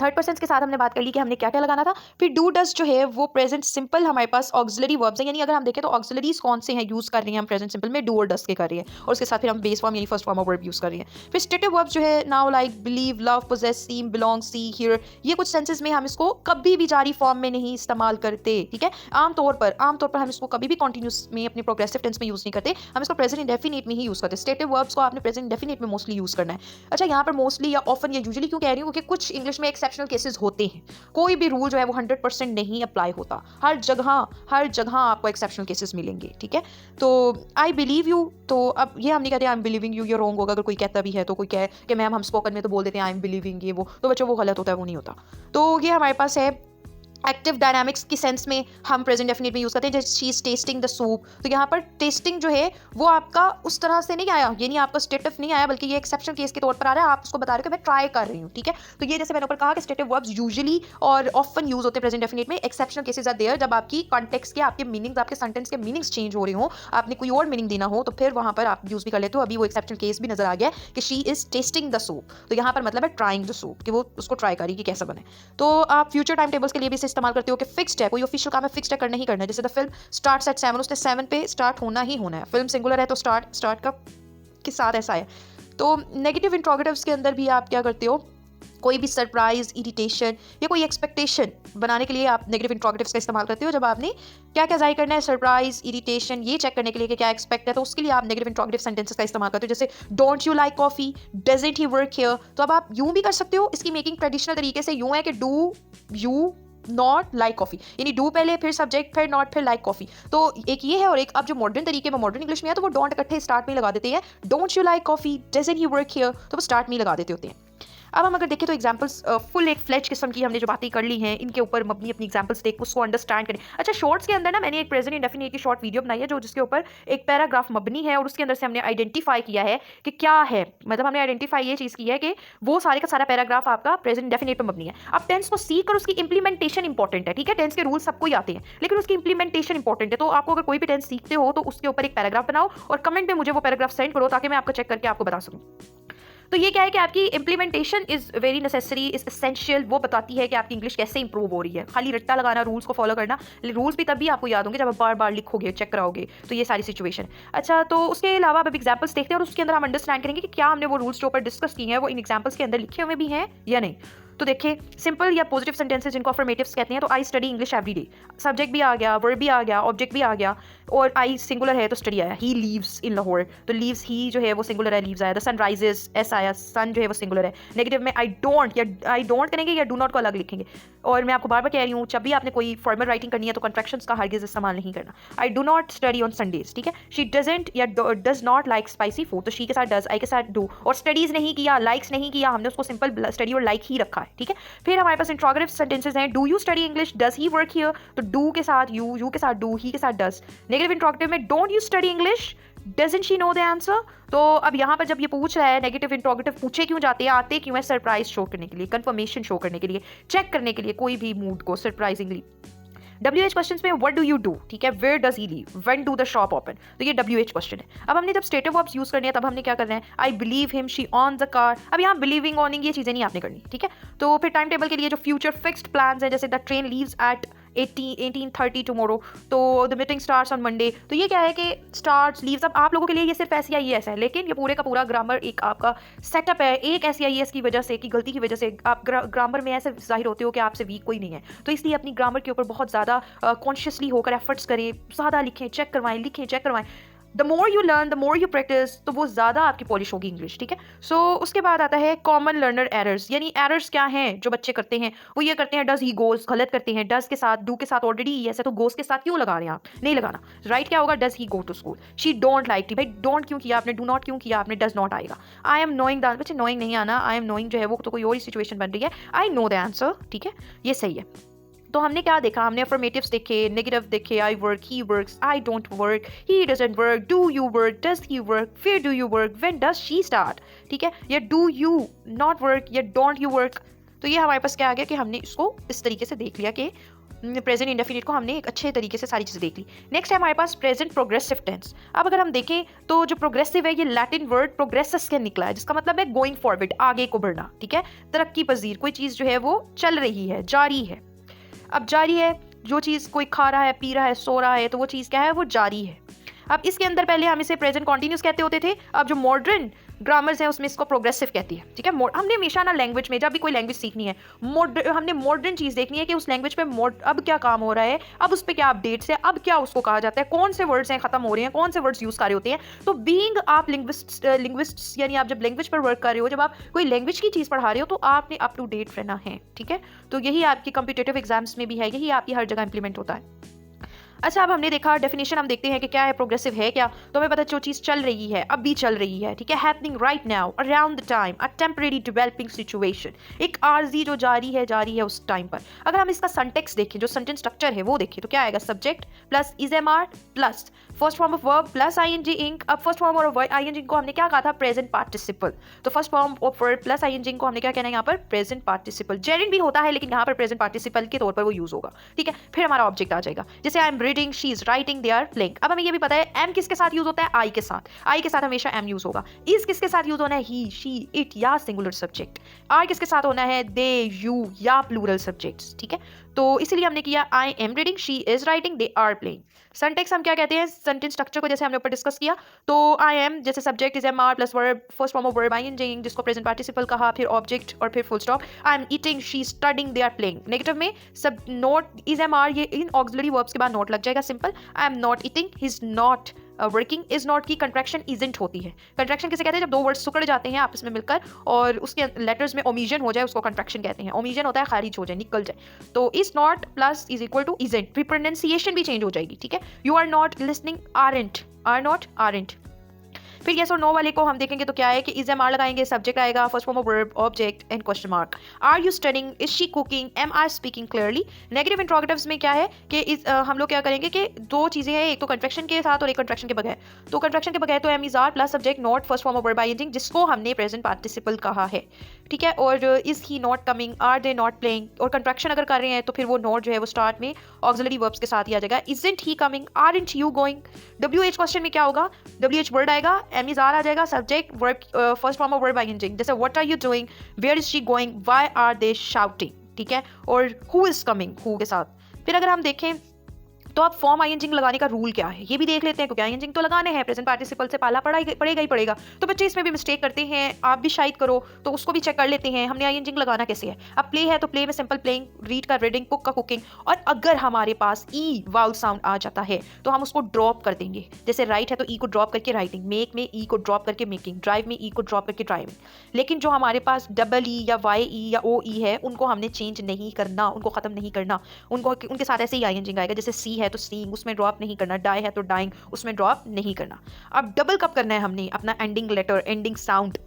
थर्ड पर्सन के साथ हमने बात कर ली कि हमने क्या क्या लगाना था। फिर डू डज जो है वो प्रेजेंट सिंपल हमारे पास ऑक्सिलरी वर्ब्स हैं, यानी अगर हम देखें तो ऑक्सिलरीज कौन से हैं यूज कर रहे हैं हम प्रेजेंट सिंपल में, डू और डज के कर रहे हैं, और उसके साथ फिर हम बेस फॉर्म यानी first form of verb use कर रहे हैं। फिर स्टेटिव वर्ब्स जो है know, like, believe, love, possess, seem, belong, see, hear, ये कुछ सेंसेस में हम इसको कभी भी जारी फॉर्म में नहीं इस्तेमाल करते, ठीक है। आमतौर पर हम इसको कभी भी कॉन्टिन्यूस में अपने प्रोग्रेसिव टेंस में यूज नहीं करते, हम इसको प्रेजेंट इंडेफिनिट में ही यूज करते हैं। स्टेटिव वर्ब्स को आपने प्रेजेंट इंडेफिनिट में मोस्टली यूज करना है। अच्छा, यहाँ पर मोस्टली या ऑफन या यूजुअली क्यों कह रही हूँ, क्योंकि कुछ इंग्लिश में एक्सेप्शनल केसेस होते हैं, कोई भी रूल जो है वो 100% नहीं अप्लाई होता, हर जगह आपको एक्सेप्शनल केसेस मिलेंगे, ठीक है। तो आई बिलीव यू, तो अब ये हम नहीं कहते आई एम बिलीविंग यू, ये रॉन्ग होगा। अगर कोई कहता भी है तो कोई कहे कि मैम हम स्पोकन में तो बोल देते हैं आई एम बिलीविंग, ये वो, तो बच्चों वो गलत होता है, वो नहीं होता। तो ये हमारे पास है एक्टिव डायनामिक्स की सेंस में हम प्रेजेंट डेफिनेट में यूज़ करते हैं, जैसे she is testing the soup. तो यहाँ पर टेस्टिंग जो है वो आपका उस तरह से नहीं आया, ये नहीं आपका स्टेटिव नहीं आया, बल्कि ये एक्सेप्शन केस के तौर पर आ रहा है। आप उसको बता रहे हो कि मैं ट्राई कर रही हूँ, ठीक है। तो ये जैसे मैंने ऊपर कहा कि स्टेटिव वर्ब्स यूजुअली और ऑफन यूज होते हैं प्रेजेंट डेफिनेट में। एक्सेप्शनल केसेस आर देयर, जब आपकी कॉन्टेक्स्ट के आपके मीनिंग्स, आपके सेंटेंस के मीनिंग्स चेंज हो रहे हो, आपने कोई और मीनिंग देना हो, तो फिर वहाँ पर आप यूज़ भी कर लेते हो। अभी वो एक्सेप्शनल केस भी नजर आ गया कि she is testing the soup, तो यहाँ पर मतलब है ट्राइंग द सूप, कि वो उसको ट्राई करी कि कैसा बने। तो आप फ्यूचर टाइम टेबल्स के लिए भी इसे इस्तेमाल करते हो कि फिक्स्ड है, कोई ऑफिशियल काम है, फिक्स्ड है, करना ही करना है। जैसे द फिल्म स्टार्ट्स एट 7, उसने 7 पे स्टार्ट होना ही होना है। फिल्म सिंगुलर है तो स्टार्ट का के साथ ऐसा है। तो नेगेटिव इंट्रोगेटिव्स के अंदर भी आप क्या करते हो, कोई भी सरप्राइज, इरिटेशन या कोई एक्सपेक्टेशन बनाने के लिए आप नेगेटिव इंट्रोगेटिव्स का इस्तेमाल करते हो। जब आपने क्या क्या जाहिर करना है, सरप्राइज, इरिटेशन, ये चेक करने के लिए कि क्या एक्सपेक्ट है, तो उसके लिए आप नेगेटिव इंट्रोगेटिव सेंटेंसेस का इस्तेमाल करते हो। जैसे don't you like coffee, doesn't he work here. तो अब आप यूं भी कर सकते हो, इसकी मेकिंग ट्रेडिशनल तरीके से यूं है कि do you not like coffee, यानी डू पहले, फिर सब्जेक्ट, फिर नॉट, फिर लाइक कॉफी। तो एक ये है, और एक अब जो मॉडर्न तरीके में, मॉडर्न इंग्लिश में है, तो वो डोंट इकट्ठे स्टार्ट में लगा देते हैं। Don't you like coffee, doesn't he work here, तो वो स्टार्ट में लगा देते होते हैं। अब हम अगर देखें तो एग्जांपल्स फुल एक फ्लेज किस्म की हमने जो बातें कर ली हैं, इनके ऊपर अपनी अपनी एग्जांपल्स देख उसको अंडरस्टैंड करें। अच्छा, शॉर्ट्स के अंदर ना मैंने एक प्रेजेंट इंडेफिनिट की शॉर्ट वीडियो बनाई है, जो जिसके ऊपर एक पैराग्राफ मबनी है, और उसके अंदर से हमने आइडेंटिफाई किया है कि क्या है, मतलब हमने आइडेंटिफाई ये चीज़ की है कि वो सारे का सारा पैराग्राफ आपका प्रेजेंट इंडेफिनिट पर मबनी है। अब टेंस को सीख कर उसकी इंप्लीमेंटेशन इंपॉर्टेंट है, ठीक है। टेंस के रूल्स सबको ही आते हैं, लेकिन उसकी इंप्लीमेंटेशन इंपॉर्टेंट है। तो आपको अगर कोई भी टेंस सीखते हो तो उसके ऊपर एक पैराग्राफ बनाओ और कमेंट में मुझे वो पैराग्राफ सेंड करो, ताकि मैं आपको चेक करके आपको बता सकूँ। तो ये क्या है कि आपकी implementation is very necessary, is essential. वो बताती है कि आपकी इंग्लिश कैसे इंप्रूव हो रही है। खाली रट्टा लगाना, रूल्स को फॉलो करना, रूल्स भी तभी आपको याद होंगे जब आप बार बार लिखोगे, चेक कराओगे। तो ये सारी सिचुएशन। अच्छा, तो उसके अलावा अब एग्जाम्पल्स देखते हैं और उसके अंदर हम अंडरस्टैंड करेंगे कि क्या हमने वो रूल्स जो ऊपर डिस्कस किए हैं वो इन एग्जाम्पल्स के अंदर लिखे हुए भी हैं या नहीं। तो देखिए, सिंपल या पॉजिटिव सेंटेंसेस जिनको अफर्मेटिव्स कहते हैं, तो I study English every day, subject भी आ गया, वर्ब भी आ गया, ऑब्जेक्ट भी आ गया, और आई सिंगुलर है तो स्टडी आया। ही लीव्स इन लाहौर, तो लीव्स ही जो है वो सिंगुलर है, लीव्स आया। द सन राइजेस, एस आया, सन जो है वो सिंगुलर है। नेगेटिव में आई डोंट, या आई डोंट करेंगे या डू नॉट को अलग लिखेंगे। और मैं आपको बार बार कह रही हूँ, जब भी आपने कोई फॉर्मल राइटिंग करनी है तो कॉन्ट्रैक्शंस का हरगिज इस्तेमाल नहीं करना। I do not study on Sundays, ठीक है। शी डजंट या does not like spicy food, तो शी के साथ डज, आई के साथ डू, और स्टडीज नहीं किया, लाइक्स नहीं किया, हमने उसको सिंपल स्टडी और लाइक ही रखा है, ठीक है। फिर हमारे पास इंट्रोगेटिव सेंटेंसेस हैं। Do you study English, does he work here, तो डू के साथ यू, यू के साथ डू, ही के साथ डज। नेगेटिव इंट्रोगेटिव में don't you study English, doesn't she know the answer. तो अब यहाँ पर जब ये पूछ रहा है, नेगेटिव इंट्रोगेटिव पूछे क्यों जाते हैं, आते क्यों है, सरप्राइज शो करने के लिए, कंफर्मेशन शो करने के लिए, चेक करने के लिए कोई भी मूड को सरप्राइजिंगली। WH क्वेश्चंस में व्हाट डू यू डू, ठीक है, where does he live, when do the shop open, तो ये WH क्वेश्चन है। अब हमने जब स्टेटिव वर्ब्स यूज करने हैं तब हमने क्या करना है, I believe him, she on the car. अब यहाँ बिलीविंग, ऑनिंग, ये चीजें नहीं आपने करनी, ठीक है। तो फिर टाइम टेबल के लिए जो फ्यूचर फिक्स्ड प्लान्स है, जैसे the train leaves at 18:30 tomorrow, तो the meeting starts on Monday. तो ये क्या है कि स्टार्ट्स, लीव्स, अब आप लोगों के लिए ये सिर्फ SCIES है, लेकिन ये पूरे का पूरा ग्रामर एक आपका सेटअप है। एक SCIES की वजह से, की गलती की वजह से आप ग्रामर में ऐसे जाहिर होते हो कि आपसे वीक कोई नहीं है। तो इसलिए अपनी ग्रामर के ऊपर बहुत ज़्यादा कॉन्शियसली होकर एफर्ट्स करें, ज़्यादा लिखें, चेक करवाएं, लिखें, चेक करवाएं। The more you learn, the more you practice, तो वो ज़्यादा आपकी पॉलिश होगी इंग्लिश, ठीक है। सो उसके बाद आता है कॉमन लर्नर एरर्स, यानी एरर्स क्या हैं जो बच्चे करते हैं। वो ये करते हैं, डज ही गोज, गलत करते हैं, डज के साथ, डू के साथ ऑलरेडी ऐसे, तो गोज के साथ क्यों लगा रहे हैं आप, नहीं लगाना। राइट क्या होगा, does he go to school. She don't like tea, भाई डोंट क्यों किया आपने, डू नॉट क्यों किया आपने, डज नॉट आएगा। आई एम नोइंग द, बच्चे नोइंग नहीं आना, आई एम नोइंग जो है वो तो कोई और सिचुएशन बन रही है, आई नो द आंसर, ठीक है, ये सही है। तो हमने क्या देखा, हमने अफर्मेटिव्स देखे, नेगेटिव देखे, I work, he works, I don't work, he doesn't work, do you work, does he work, फिर do you work, when does she start, ठीक है, या डू यू नॉट वर्क, या डोंट यू वर्क। तो ये हमारे पास क्या आ गया कि हमने इसको इस तरीके से देख लिया कि प्रेजेंट इंडेफिनिट को हमने एक अच्छे तरीके से सारी चीज़ें देख ली। नेक्स्ट है हमारे पास प्रेजेंट प्रोग्रेसिव टेंस। अब अगर हम देखें तो जो प्रोग्रेसिव है ये लैटिन वर्ड प्रोग्रेसस के निकला है, जिसका मतलब है गोइंग फॉरवर्ड, आगे को बढ़ना, ठीक है, तरक्की पजीर, कोई चीज़ जो है वो चल रही है, जारी है। अब जारी है, जो चीज़ कोई खा रहा है, पी रहा है, सो रहा है, तो वो चीज़ क्या है, वो जारी है। अब इसके अंदर पहले हम इसे प्रेजेंट कॉन्टिन्यूस कहते होते थे, अब जो मॉडर्न ग्रामर्स हैं उसमें इसको प्रोग्रेसिव कहती है, ठीक है। हमने हमेशा ना लैंग्वेज में, जब भी कोई लैंग्वेज सीखनी है, हमने मॉडर्न चीज़ देखनी है कि उस लैंग्वेज पे अब क्या काम हो रहा है, अब उस पर क्या अपडेट्स है, अब क्या उसको कहा जाता है, कौन से वर्ड्स हैं खत्म हो रहे हैं, कौन से वर्ड्स यूज़ कर रहे होते हैं। तो बीइंग आप लिंग्विस्ट्स यानी आप जब लैंग्वेज पर वर्क कर रहे हो, जब आप कोई लैंग्वेज की चीज़ पढ़ा रहे हो, तो आपने अप टू डेट रहना है, ठीक है। तो यही आपकी कॉम्पिटिटिव एग्जाम्स में भी है, यही आपकी हर जगह इंप्लीमेंट होता है। अच्छा, अब हमने देखा डेफिनेशन, हम देखते हैं कि क्या है प्रोग्रेसिव है क्या। तो हमें पता है जो चीज़ चल रही है, अभी चल रही है, ठीक है, happening right now, around the time, a temporary developing situation, एक आर्जी जो जारी है उस टाइम पर। अगर हम इसका सेंटेक्स देखें, जो सेंटेंस स्ट्रक्चर है वो देखें, तो क्या आएगा, subject plus is am are plus first form of verb plus I N G ing. अब first form of I N G को हमने क्या कहा था, प्रेजेंट पार्टिसिपल। तो first form of verb plus I N G को हमने क्या कहना है यहाँ पर, प्रेजेंट पार्टिसिपल। जेरिन भी होता है लेकिन यहाँ पर प्रेजेंट पार्टिसिपल के तौर पर वो यूज होगा, ठीक है। फिर हमारा ऑब्जेक्ट आ जाएगा, जैसे I am reading, she is writing, they are playing. अब हमें ये भी पता है एम किसके साथ यूज होता है, आई के साथ। आई के साथ हमेशा एम यूज होगा। इज किसके साथ यूज होना है, ही, शी, इट या सिंगुलर सब्जेक्ट। आर किसके साथ होना है, दे, यू या प्लूरल सब्जेक्ट्स, ठीक है। तो इसीलिए हमने किया I am reading, she is writing, they are playing. सेंटेक्स हम क्या कहते हैं, सेंटेंस स्ट्रक्चर को जैसे हमने ऊपर डिस्कस किया, तो आई एम जैसे subject is am are plus verb, first form of verb I N G जिसको प्रेजेंट पार्टिसिपल कहा, फिर ऑब्जेक्ट और फिर full stop. I am eating, she studying, they are playing. Negative में सब नॉट इज एम आर, ये इन ऑक्सिलरी वर्ब्स के बाद नॉट लग जाएगा, simple. I am not eating, he is not working. Is not की कंट्रैक्शन इजेंट होती है। कंट्रैक्शन किसे कहते हैं, जब दो वर्ड्स सुकड़ जाते हैं आपस में मिलकर और उसके लेटर्स में ओमिजन हो जाए, उसको कंट्रैक्शन कहते हैं। ओमिजन होता है खारिज हो जाए, निकल जाए। तो is not plus is equal to isn't, फिर प्रोनाउंसिएशन भी चेंज हो जाएगी, ठीक है। You are not listening, aren't, are not, aren't. फिर यस और नो वाले को हम देखेंगे तो क्या है कि इज एम आर लगाएंगे, सब्जेक्ट आएगा, first form of verb, object and question mark. Are you studying, is she cooking, am I speaking clearly. Negative interrogatives में क्या है कि हम लोग क्या करेंगे कि दो चीजें हैं, एक तो कंट्रैक्शन के साथ और एक कंट्रैक्शन के बगैर। तो कंट्रैक्शन के बगैर तो am is are plus subject not first form of verb I N G जिसको हमने प्रेजेंट पार्टिसिपल कहा है, ठीक है। और is he not coming, are they not playing. और कंट्रैक्शन अगर कर रहे हैं तो फिर वो नॉट जो है वो स्टार्ट में ऑक्सिलरी वर्ब्स के साथ ही आ जाएगा। Isn't he coming, aren't you going. W H question में क्या होगा, डब्ल्यू एच वर्ड आएगा, एम इज आर आ जाएगा, subject verb, first form of verb I N G जैसे what are you doing, where is she going, why are they shouting, ठीक है। और हु इज कमिंग, हु के साथ। फिर अगर हम देखें तो अब फॉर्म आईएनजी लगाने का रूल क्या है ये भी देख लेते हैं, क्योंकि आईएनजी तो लगाने हैं, प्रेजेंट पार्टिसिपल से पाला पड़ेगा ही पड़ेगा। तो बच्चे इसमें भी मिस्टेक करते हैं, आप भी शायद करो, तो उसको भी चेक कर लेते हैं हमने आईएनजी लगाना कैसे है। अब प्ले है तो प्ले में सिंपल प्लेइंग, रीड का रीडिंग, कुक का कुकिंग। और अगर हमारे पास ई वाउल साउंड आ जाता है तो हम उसको ड्रॉप कर देंगे, जैसे राइट है तो ई को ड्रॉप करके राइटिंग, मेक में ई को ड्रॉप करके मेकिंग, ड्राइव में ई को ड्रॉप करके ड्राइविंग। लेकिन जो हमारे पास डबल ई या वाई ई या ओ ई है उनको हमने चेंज नहीं करना, उनको खत्म नहीं करना, उनके साथ ऐसे ही आईएनजी आएगा। जैसे सी है तो सीइंग, उसमें ड्रॉप नहीं करना, डाई है तो डाइंग, उसमें ड्रॉप नहीं करना। अब डबल कब करना है हमने अपना एंडिंग लेटर, एंडिंग साउंड,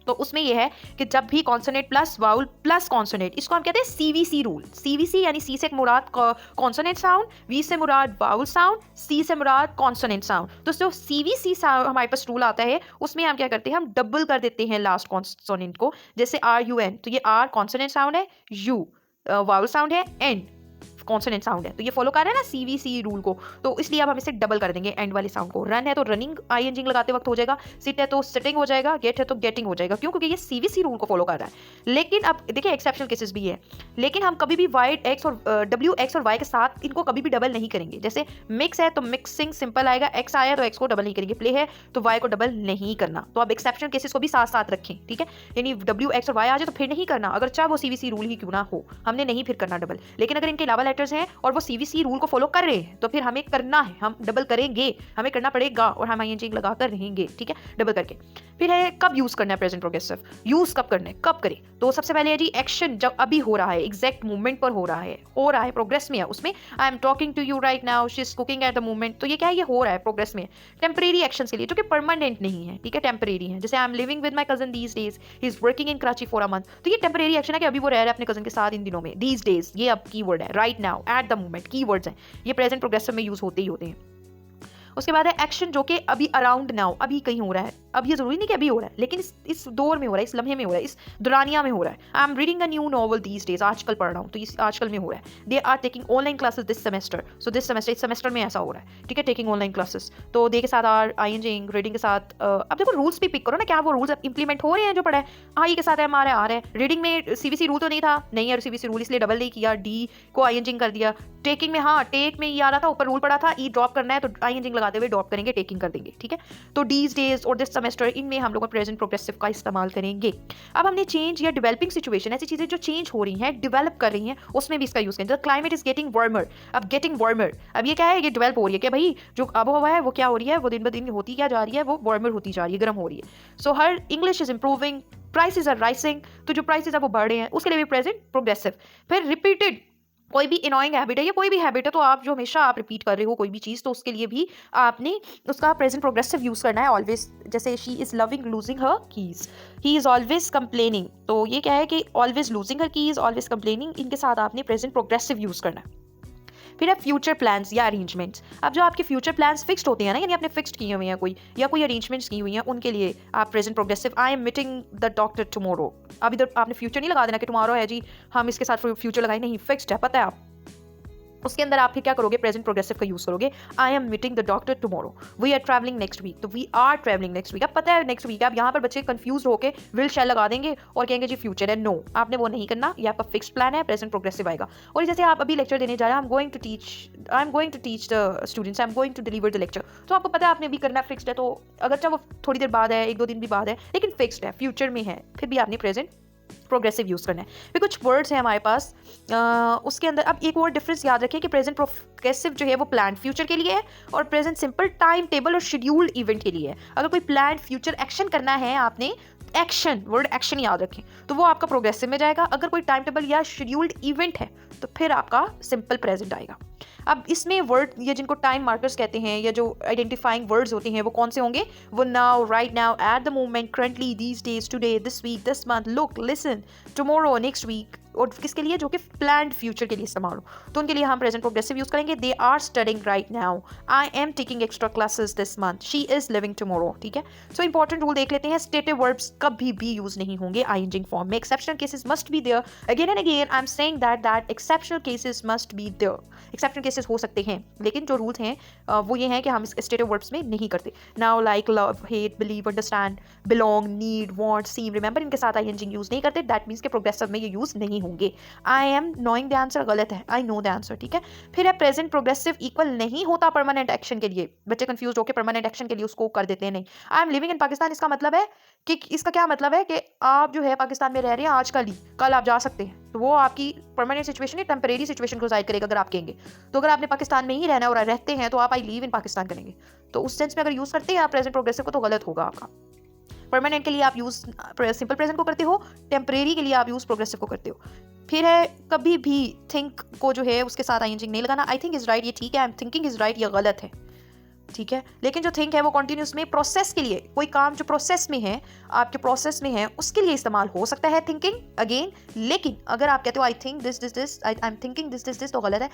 तो उसमें यह है कि जब भी consonant plus vowel plus consonant, इसको हम कहते हैं सीवीसी रूल। सीवीसी यानी सी से मुराद कॉन्सोनेंट साउंड, वी से मुराद वाउल साउंड, सी से मुराद कॉन्सोनेंट साउंड। तो जो सीवीसी हमारे पास रूल आता है उसमें हम क्या करते हैं, हम डबल कर देते हैं लास्ट कॉन्सोनेंट को। जैसे आर यू एन, तो ये आर कॉन्सोनेंट साउंड है, यू वाउल साउंड है, एन कॉन्सोनेंट साउंड है। तो ये फॉलो कर रहे हैं ना सीवीसी रूल को, तो इसलिए अब हम इसे डबल कर देंगे एंड वाले साउंड को। रन है तो रनिंग आईएनजी लगाते वक्त हो जाएगा, सिट है तो सिटिंग हो जाएगा, गेट है तो गेटिंग हो जाएगा। क्यों? क्योंकि ये सीवीसी रूल को फॉलो कर रहा है। लेकिन अब देखिए एक्सेप्शनल केसेस भी है, लेकिन हम कभी भी वाई एक्स और डब्ल्यू एक्स और वाई के साथ इनको कभी भी डबल नहीं करेंगे। जैसे मिक्स है तो मिक्सिंग सिंपल आएगा, एक्स आया तो एक्स को डबल नहीं करेंगे, प्ले है तो वाई को डबल नहीं करना। तो अब एक्सेप्शनल केसेस को भी साथ साथ रखें, ठीक है। यानी डब्ल्यू एक्स और वाई आ जाए तो फिर नहीं करना, अगर चाहे वो सीवीसी रूल ही क्यों ना हो, हमने नहीं फिर करना डबल। लेकिन अगर इनके अलावा लेटर्स हैं और वो सीवीसी रूल को फॉलो कर रहे हैं तो फिर हमें करना है, हम डबल करेंगे, हमें करना पड़ेगा और हम आईएनजी लगा कर रहेंगे, ठीक है, डबल करके। फिर है कब यूज करना है प्रेजेंट प्रोग्रेसिव, यूज कब करना है, कब करें। तो सबसे पहले है जी एक्शन जब अभी हो रहा है, एग्जैक्ट मूवमेंट पर हो रहा है, प्रोग्रेस में है, उसमें I am talking to you right now, she is cooking at the moment. तो ये क्या है, ये हो रहा है, प्रोग्रेस में। टेम्परेरी एक्शन के लिए जो कि परमानेंट नहीं है, ठीक है, टेम्परेरी है। जैसे I M living with my cousin these days, he is working in Karachi for a month. तो ये टेम्परेरी एक्शन है कि अभी वो रह रहा है अपने कजन के साथ इन दिनों में। दीज डेज ये अब कीवर्ड है, right now, at the moment keywords हैं, ये प्रेजेंट प्रोग्रेसिव में यूज होते ही होते हैं। उसके बाद है एक्शन जो कि अभी अराउंड नाउ, अभी कहीं हो रहा है। अब ये जरूरी नहीं कि अभी हो रहा है, लेकिन इस दौर में हो रहा है, इस लम्हे में हो रहा है, इस दुरानिया में हो रहा है। I am reading a new novel these days, आजकल पढ़ रहा हूँ, तो इस आजकल में हो रहा है। They are taking online classes this semester, so this semester, इस सेमेस्टर में ऐसा हो रहा है, ठीक है, टेकिंग ऑनलाइन क्लासेस। तो दे के साथ आर, आईएनजी, रीडिंग के साथ अब देखो रूल्स भी पिक करो ना, क्या वो रूल्स इंप्लीमेंट हो रहे हैं जो पढ़ा है। आई के साथ एम आ रहा है, रीडिंग में सीवीसी रूल तो नहीं था, नहीं है सीवीसी रूल, इसलिए डबल नहीं किया, डी को आईएनजी कर दिया। टेकिंग में हाँ, टेक में ये आ रहा था, ऊपर रूल पड़ा था, ई ड्रॉप करना है तो आईएनजी लगाते हुए ड्रॉप करेंगे, टेकिंग कर देंगे, ठीक है। तो डीज डेज और दिस सेमेस्टर, इनमें हम लोग प्रेजेंट प्रोग्रेसिव का इस्तेमाल करेंगे। अब हमने चेंज या डेवलपिंग सिचुएशन, ऐसी चीजें जो चेंज हो रही हैं, डेवलप कर रही हैं, उसमें भी इसका यूज करेंगे। The climate is getting warmer, अब गेटिंग वार्मर, अब ये क्या है, ये डेवलप हो रही है कि भाई जो आबोहवा है वो क्या हो रही है, वो दिन ब दिन होती क्या जा रही है, वो वार्मर होती जा रही है, गर्म हो रही है। So her English is improving, prices are rising, तो जो प्राइसेस है वो बढ़ रहे हैं, उसके लिए भी प्रेजेंट प्रोग्रेसिव। फिर रिपीटेड कोई भी इनोइंग हैबिट है या कोई भी हैबिट है, तो आप जो हमेशा आप रिपीट कर रहे हो कोई भी चीज़, तो उसके लिए भी आपने उसका प्रेजेंट प्रोग्रेसिव यूज़ करना है ऑलवेज। जैसे she is loving losing her keys, he is always complaining, तो ये क्या है कि always losing her keys, always complaining, इनके साथ आपने प्रेजेंट प्रोग्रेसिव यूज़ करना है। फिर है फ्यूचर प्लान्स या अरेंजमेंट्स। अब जो आपके फ्यूचर प्लान्स फिक्स्ड होते हैं ना, यानी आपने फिक्स्ड किए हुए हैं कोई या कोई अरेंजमेंट्स की हुई हैं, उनके लिए आप present progressive, I am meeting the doctor tomorrow. अब इधर आपने फ्यूचर नहीं लगा देना कि टुमारो है जी, हम इसके साथ फ्यूचर लगाए, नहीं, फिक्स्ड है, पता है आप। उसके अंदर आप फिर क्या करोगे, प्रेजेंट प्रोग्रेसिव का यूज करोगे। I am meeting the doctor tomorrow, we are travelling next week, तो we are travelling next week. अब पता है नेक्स्ट वीक, अब यहाँ पर बच्चे कंफ्यूज होकर विल शैल लगा देंगे और कहेंगे जी फ्यूचर है। नो, आपने वो नहीं करना, ये आपका फिक्स्ड प्लान है, प्रेजेंट प्रोग्रेसिव आएगा। और जैसे आप अभी लेक्चर देने जा रहे हैं, I am going to teach the students, I am going to deliver the lecture, तो आपको पता है आपने भी करना फिक्स्ड है, तो अगर चाहे वो थोड़ी देर बाद है, 1-2 दिन भी बाद है, लेकिन फिक्स्ड है, फ्यूचर में है, फिर भी आपने प्रेजेंट प्रोग्रेसिव यूज करना है। फिर कुछ वर्ड्स हैं हमारे पास, उसके अंदर अब एक और डिफरेंस याद रखें कि प्रेजेंट प्रोग्रेसिव जो है वो प्लान फ्यूचर के लिए है और प्रेजेंट सिंपल टाइम टेबल और शेड्यूल्ड इवेंट के लिए है। अगर कोई प्लान फ्यूचर एक्शन करना है आपने, एक्शन, वर्ड एक्शन याद रखें, तो वो आपका प्रोग्रेसिव में जाएगा। अगर कोई टाइम टेबल या शेड्यूल्ड इवेंट है तो फिर आपका सिंपल प्रेजेंट आएगा। अब इसमें वर्ड ये जिनको टाइम मार्कर्स कहते हैं या जो आइडेंटिफाइंग वर्ड्स होते हैं वो कौन से होंगे, वो now, right now, at the moment, currently, these days, today, this week, this month, look, listen, tomorrow, next week, और किसके लिए, जो कि प्लान्ड फ्यूचर के लिए इस्तेमाल हो, तो उनके लिए हम प्रेजेंट प्रोग्रेसिव यूज करेंगे। They are studying right now, I am taking extra classes this month, she is living tomorrow. ठीक है, सो इंपॉर्टेंट रूल देख लेते हैं, स्टेटिव वर्ब्स कभी भी यूज नहीं होंगे आईएनजी फॉर्म में, exceptional cases must be there. Again and again I am saying that exceptional cases must be there, exceptional cases हो सकते हैं, लेकिन जो रूल्स हैं वो ये हैं कि हम स्टेटिव वर्ब्स में नहीं करते। Now, like, love, hate, believe, understand, belong, need, want, seem, remember, इनके साथ आईएनजी यूज नहीं करते, दैट मीन्स के प्रोग्रेसिव में ये यूज नहीं होंगे। I am knowing the answer गलत है, आई नो द आंसर। ठीक है, फिर है प्रेजेंट प्रोग्रेसिव इक्वल नहीं होता परमानेंट एक्शन के लिए। बच्चे कंफ्यूज होकर परमानेंट एक्शन के लिए उसको कर देते हैं, नहीं। I am living in Pakistan, इसका मतलब है कि इसका क्या मतलब है कि आप जो है पाकिस्तान में रह रहे हैं आज कल ही, कल आप जा सकते हैं, तो वो आपकी परमानेंट सिचुएशन है, टेम्परेरी सिचुएशन को जाहिर करेगा अगर आप कहेंगे। तो अगर आपने पाकिस्तान में ही रहना है और रहते हैं तो आप आई लिव इन पाकिस्तान करेंगे, तो उस सेंस में अगर यूज करते हैं आप प्रेजेंट प्रोग्रेसिव को तो गलत होगा आपका। परमानेंट के लिए आप यूज सिंपल प्रेजेंट को करते हो, टेम्परेरी के लिए आप यूज प्रोग्रेसिव को करते हो। फिर है कभी भी थिंक को जो है उसके साथ आईएनजी नहीं लगाना। आई थिंक इज राइट, ये ठीक है, I am thinking is right, ये गलत है। ठीक है, लेकिन जो थिंक है वो कॉन्टिन्यूस में प्रोसेस के लिए, कोई काम जो प्रोसेस में है, आपके प्रोसेस में है, उसके लिए इस्तेमाल हो सकता है थिंकिंग अगेन। लेकिन अगर आप कहते हो I think this this this, I am thinking this this this, तो गलत है।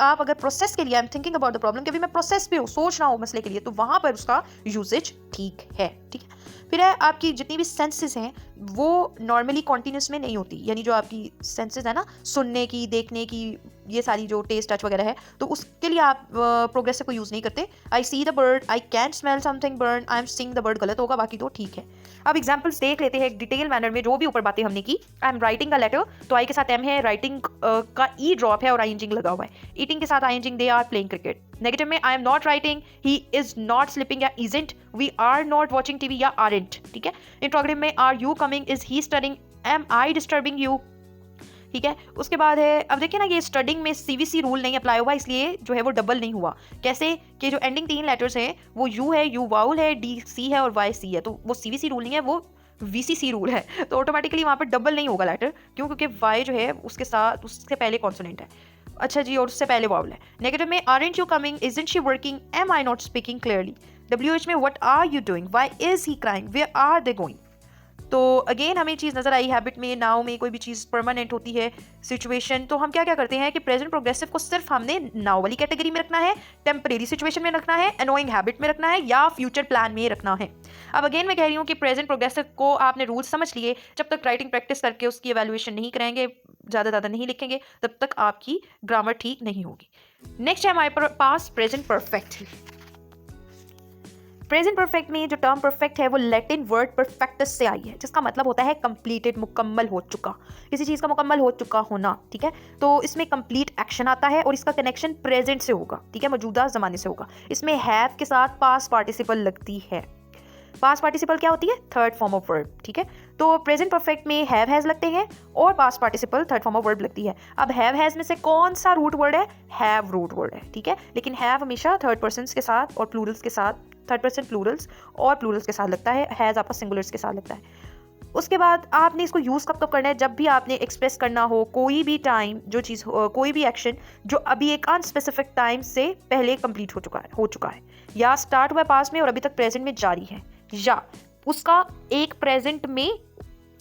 आप अगर प्रोसेस के लिए, I am thinking about the problem, कभी मैं प्रोसेस पे हूँ, सोच रहा हूँ मसले के लिए, तो वहां पर उसका यूजेज ठीक है। ठीक है, फिर है आपकी जितनी भी सेंसेस हैं वो नॉर्मली कॉन्टिन्यूस में नहीं होती, यानी जो आपकी सेंसेस है ना, सुनने की, देखने की, ये सारी जो टेस्ट, टच वगैरह है, तो उसके लिए आप प्रोग्रेसिव को यूज नहीं करते। I see the bird, I can smell something burn, I am seeing the bird गलत होगा, बाकी तो ठीक है। अब एग्जांपल्स देख लेते हैं डिटेल मैनर में, जो भी ऊपर बातें हमने की। I am writing a letter, तो आई के साथ एम है, राइटिंग का ई ड्रॉप है और आईएनजी लगा हुआ है। ईटिंग के साथ ING, they are playing cricket. Negative में I am not writing, he is not sleeping या isn't, we are not watching TV या आरंट। ठीक है, इंट्रोगेटिव में are you coming, is he studying, am I disturbing you. ठीक है, उसके बाद है, अब देखिए ना, ये स्टडिंग में सीवीसी रूल नहीं अप्लाई हुआ, इसलिए जो है वो डबल नहीं हुआ। कैसे कि जो एंडिंग 3 लेटर्स हैं वो यू है, यू वाउल है, डी सी है और वाई सी है, तो वो सीवीसी रूल नहीं है, वो वीसीसी रूल है, तो ऑटोमेटिकली वहाँ पर डबल नहीं होगा लेटर, क्यों, क्योंकि वाई जो है उसके साथ, उससे पहले कॉन्सोनेंट है। अच्छा जी, और उससे पहले वाउल है। नेगेटिव में aren't you coming, isn't she working, am I not speaking clearly. WH में what are you doing, why is he crying, where are they going. तो अगेन हमें चीज़ नज़र आई, हैबिट में, नाउ में कोई भी चीज़ परमानेंट होती है सिचुएशन, तो हम क्या क्या करते हैं कि प्रेजेंट प्रोग्रेसिव को सिर्फ हमने नाउ वाली कैटेगरी में रखना है, टेम्परेरी सिचुएशन में रखना है, एनोइंग हैबिट में रखना है, या फ्यूचर प्लान में रखना है। अब अगेन मैं कह रही हूँ कि प्रेजेंट प्रोग्रेसिव को आपने रूल समझ लिए, जब तक राइटिंग प्रैक्टिस करके उसकी एवेल्युएशन नहीं करेंगे, ज़्यादा नहीं लिखेंगे, तब तक आपकी ग्रामर ठीक नहीं होगी। नेक्स्ट है हमारे पास प्रेजेंट परफेक्ट। प्रेजेंट परफेक्ट में जो टर्म परफेक्ट है वो लैटिन वर्ड परफेक्टस से आई है, जिसका मतलब होता है कंप्लीटेड, मुकम्मल हो चुका, किसी चीज़ का मुकम्मल हो चुका होना। ठीक है, तो इसमें कंप्लीट एक्शन आता है और इसका कनेक्शन प्रेजेंट से होगा। ठीक है, मौजूदा ज़माने से होगा। इसमें हैव के साथ पास्ट पार्टिसिपल लगती है। पास्ट पार्टिसिपल क्या होती है, थर्ड फॉर्म ऑफ वर्ब। ठीक है, तो प्रेजेंट परफेक्ट में हैव हैज लगते हैं और past participle third form of verb लगती है। अब हैव हैज में से कौन सा रूट वर्ड है, हैव रूट वर्ड है। ठीक है, लेकिन हैव हमेशा थर्ड पर्सन के साथ और प्लूरल्स के साथ, थर्ड पर्सन प्लूरल्स और प्लूरल्स के साथ लगता है, हैज आपका सिंगुलर्स के साथ लगता है। उसके बाद आपने इसको यूज़ कब कब करना है, जब भी आपने एक्सप्रेस करना हो कोई भी टाइम, जो चीज़ कोई भी एक्शन जो अभी एक अनस्पेसिफिक टाइम से पहले कंप्लीट हो चुका है या स्टार्ट हुआ पास्ट में और अभी तक प्रेजेंट में जारी है, या उसका एक प्रेजेंट में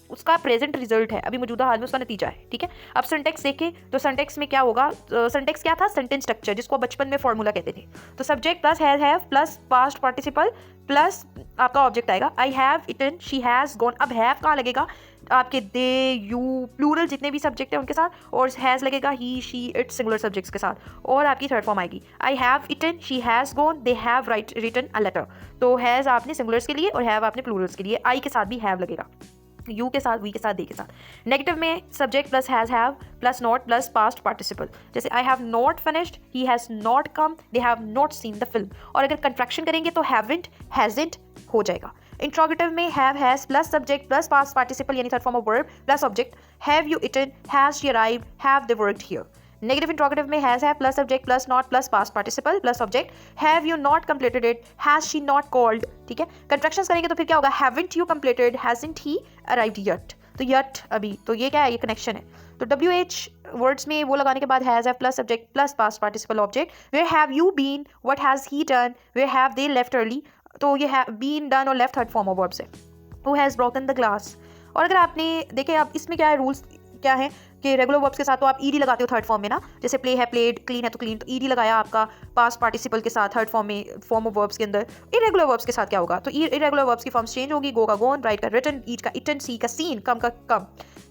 उसका प्रेजेंट रिजल्ट है, अभी मौजूदा हाल में उसका नतीजा है। ठीक है, अब सिंटेक्स देखें तो सिंटेक्स में क्या होगा, सिंटेक्स क्या था, सेंटेंस स्ट्रक्चर, जिसको बचपन में फॉर्मूला कहते थे। तो subject plus have plus past participle plus आपका ऑब्जेक्ट आएगा, आई have eaten, she has gone. अब हैव कहाँ लगेगा, आपके दे, यू, प्लूरल जितने भी सब्जेक्ट हैं उनके साथ, और हैज़ लगेगा ही, शी, इट सिंगुलर सब्जेक्ट्स के साथ, और आपकी थर्ड फॉर्म आएगी I have eaten, she has gone, they have written a letter. तो हैज़ आपने सिंगुलर्स के लिए और हैव आपने प्लूरल्स के लिए, आई के साथ भी हैव लगेगा, यू के साथ, वी के साथ, दे के साथ। नेगेटिव में subject plus has have plus not plus past participle, जैसे I have not finished, he has not come, they have not seen the film. और अगर कंट्रैक्शन करेंगे तो हैवंट, हैज़ंट हो जाएगा। इंट्रोगेटिव में have has plus subject plus past participle यानी third form of verb plus object, have you eaten, has she arrived, have they worked here. Negative interrogative में has have plus subject plus not plus past participle plus object, have you not completed it, has she not called. ठीक है, कंट्रैक्शंस करेंगे तो फिर क्या होगा, haven't you completed, hasn't he arrived yet. तो यट अभी, तो ये क्या है, ये कनेक्शन है। तो WH वर्ड्स में वो लगाने के बाद has have plus subject plus past participle object, where have you been, what has he done, where have they left early. तो ये हैव बीन, डन और left third form of verbs है। Who has broken the glass. और अगर आपने देखे, अब इसमें क्या है, रूल्स क्या है कि रेगुलर वर्ब्स के साथ तो आप ईडी लगाते हो थर्ड फॉर्म में ना, जैसे प्ले है प्लेड, क्लीन है तो क्लीन, तो ईडी लगाया आपका पास्ट पार्टिसिपल के साथ थर्ड फॉर्म में, फॉर्म ऑफ वर्ब्स के अंदर। इरेगुलर वर्ब्स के साथ क्या होगा, तो इरेगुलर वर्ब्स की फॉर्म्स चेंज होगी, गो का गोन, राइट का रिटन, ईट का इटन, सी का सीन, कम का कम,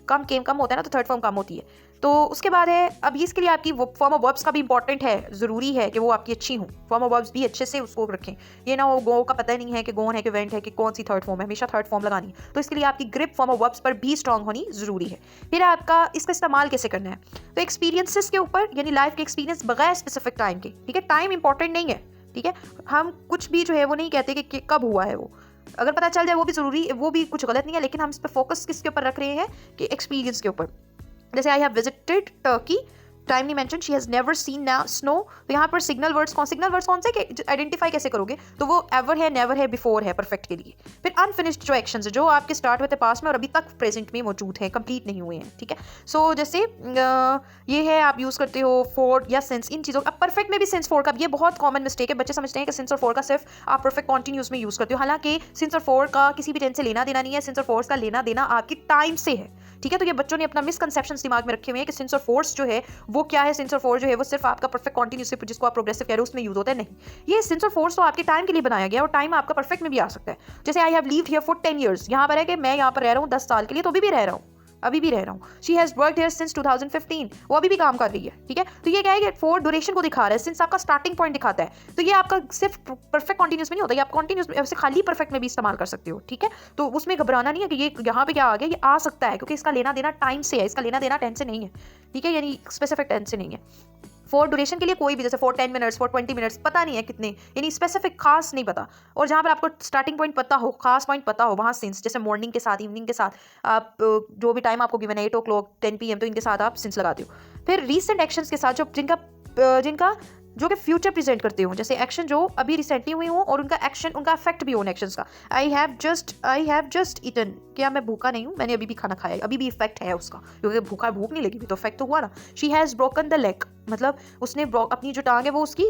कम केम कम होता है ना, तो थर्ड फॉर्म कम होती है। तो उसके बाद है, अब इसके लिए आपकी फॉर्म ऑफ वर्ब्स का भी इंपॉर्टेंट है, ज़रूरी है कि वो आपकी अच्छी हों, फॉर्म ऑफ वर्ब्स भी अच्छे से उसको रखें। ये ना हो गो का पता नहीं है कि गोन है कि वेंट है कि कौन सी थर्ड फॉर्म है, हमेशा थर्ड फॉर्म लगानी। तो इसके लिए आपकी ग्रिप फॉर्म ऑफ वर्ब्स पर भी स्ट्रांग होनी ज़रूरी है। फिर आपका इसका इस्तेमाल कैसे करना है, तो एक्सपीरियंसेस के ऊपर, यानी लाइफ के एक्सपीरियंस बगैर स्पेसिफिक टाइम के। ठीक है, टाइम इंपॉर्टेंट नहीं है। ठीक है, हम कुछ भी जो है वो नहीं कहते कि कब हुआ है, वो अगर पता चल जाए वो भी ज़रूरी, वो भी कुछ गलत नहीं है, लेकिन हम इस पर फोकस किसके ऊपर रख रहे हैं कि एक्सपीरियंस के ऊपर। जैसे I have visited Turkey, time नहीं mention, she has never seen snow. तो यहाँ पर सिग्नल वर्ड्स कौन से आइडेंटिफाई कैसे करोगे, तो वो एवर है, नेवर है, बिफोर है परफेक्ट के लिए। फिर अनफिनिश्ड जो एक्शंस है, जो आपके स्टार्ट हुए थे पास्ट में और अभी तक प्रेजेंट में मौजूद हैं, कंप्लीट नहीं हुए हैं। ठीक है, सो जैसे ये है, आप यूज़ करते हो फॉर या सिंस, इन चीज़ों। अब परफेक्ट में भी सिंस फॉर का, ये बहुत कॉमन मिस्टेक है, बच्चे समझते हैं कि सिंस और फॉर का सिर्फ आप परफेक्ट कॉन्टिन्यूस में यूज़ करते हो, हालांकि सिंस और फॉर का किसी भी टेंस से लेना देना नहीं है, सिंस और फॉर्स का लेना देना आपकी टाइम से है। ठीक है, तो ये बच्चों ने अपना मिसकंसेप्शन दिमाग में रखे हुए हैं कि सिंस और फोर्स जो है वो क्या है, सिंस और फोर्स जो है वो सिर्फ आपका परफेक्ट कॉन्टिन्यूस, जिसको आप प्रोग्रेसिव कह रहे हो, उसमें यूज होता है। नहीं, ये सिंस और फोर्स तो आपके टाइम के लिए बनाया गया और टाइम आपका परफेक्ट में भी आ सकता है। जैसे I have lived here for 10 years, यहाँ पर है कि मैं यहाँ पर रह रहा हूँ 10 साल के लिए, तो अभी भी रह रहा हूँ, अभी भी रह रहा हूँ। She has worked here since 2015, वो अभी भी काम कर रही है। ठीक है, तो ये क्या है कि फॉर ड्यूरेशन को दिखा रहा है, सिंस आपका स्टार्टिंग पॉइंट दिखाता है। तो ये आपका सिर्फ परफेक्ट कॉन्टिन्यूस में नहीं होता, ये आप कॉन्टिन्यूस ऐसे खाली परफेक्ट में भी इस्तेमाल कर सकते हो। ठीक है, तो उसमें घबराना नहीं है कि ये यहाँ पे क्या आ गया, ये आ सकता है क्योंकि इसका लेना देना टाइम से है, इसका लेना देना टेंस से नहीं है। ठीक है, यानी स्पेसिफिक टेंस से नहीं है। फॉर ड्यूरेशन के लिए कोई भी, जैसे फॉर 10 मिनट्स, फॉर 20 मिनट्स, पता नहीं है कितने, यानी स्पेसिफिक खास नहीं पता। और जहाँ पर आपको स्टार्टिंग पॉइंट पता हो, खास पॉइंट पता हो, वहाँ सिंस, जैसे मॉर्निंग के साथ, इवनिंग के साथ, आप जो भी टाइम आपको गिवन है 8 o'clock 10 PM, तो इनके साथ आप सिंस लगाते हो। फिर रीसेंट एक्शंस के साथ, जो जिनका जो कि फ्यूचर प्रेजेंट करते हो, जैसे एक्शन जो अभी रिसेंटली हुई हो और उनका एक्शन, उनका इफेक्ट भी हो एक्शंस का। आई हैव जस्ट ईटन, क्या मैं भूखा नहीं हूँ, मैंने अभी भी खाना खाया है, अभी भी इफेक्ट है उसका, क्योंकि भूख नहीं लगी भी तो इफेक्ट तो हुआ ना। She has broken the leg, मतलब उसने अपनी जो टांग है वो उसकी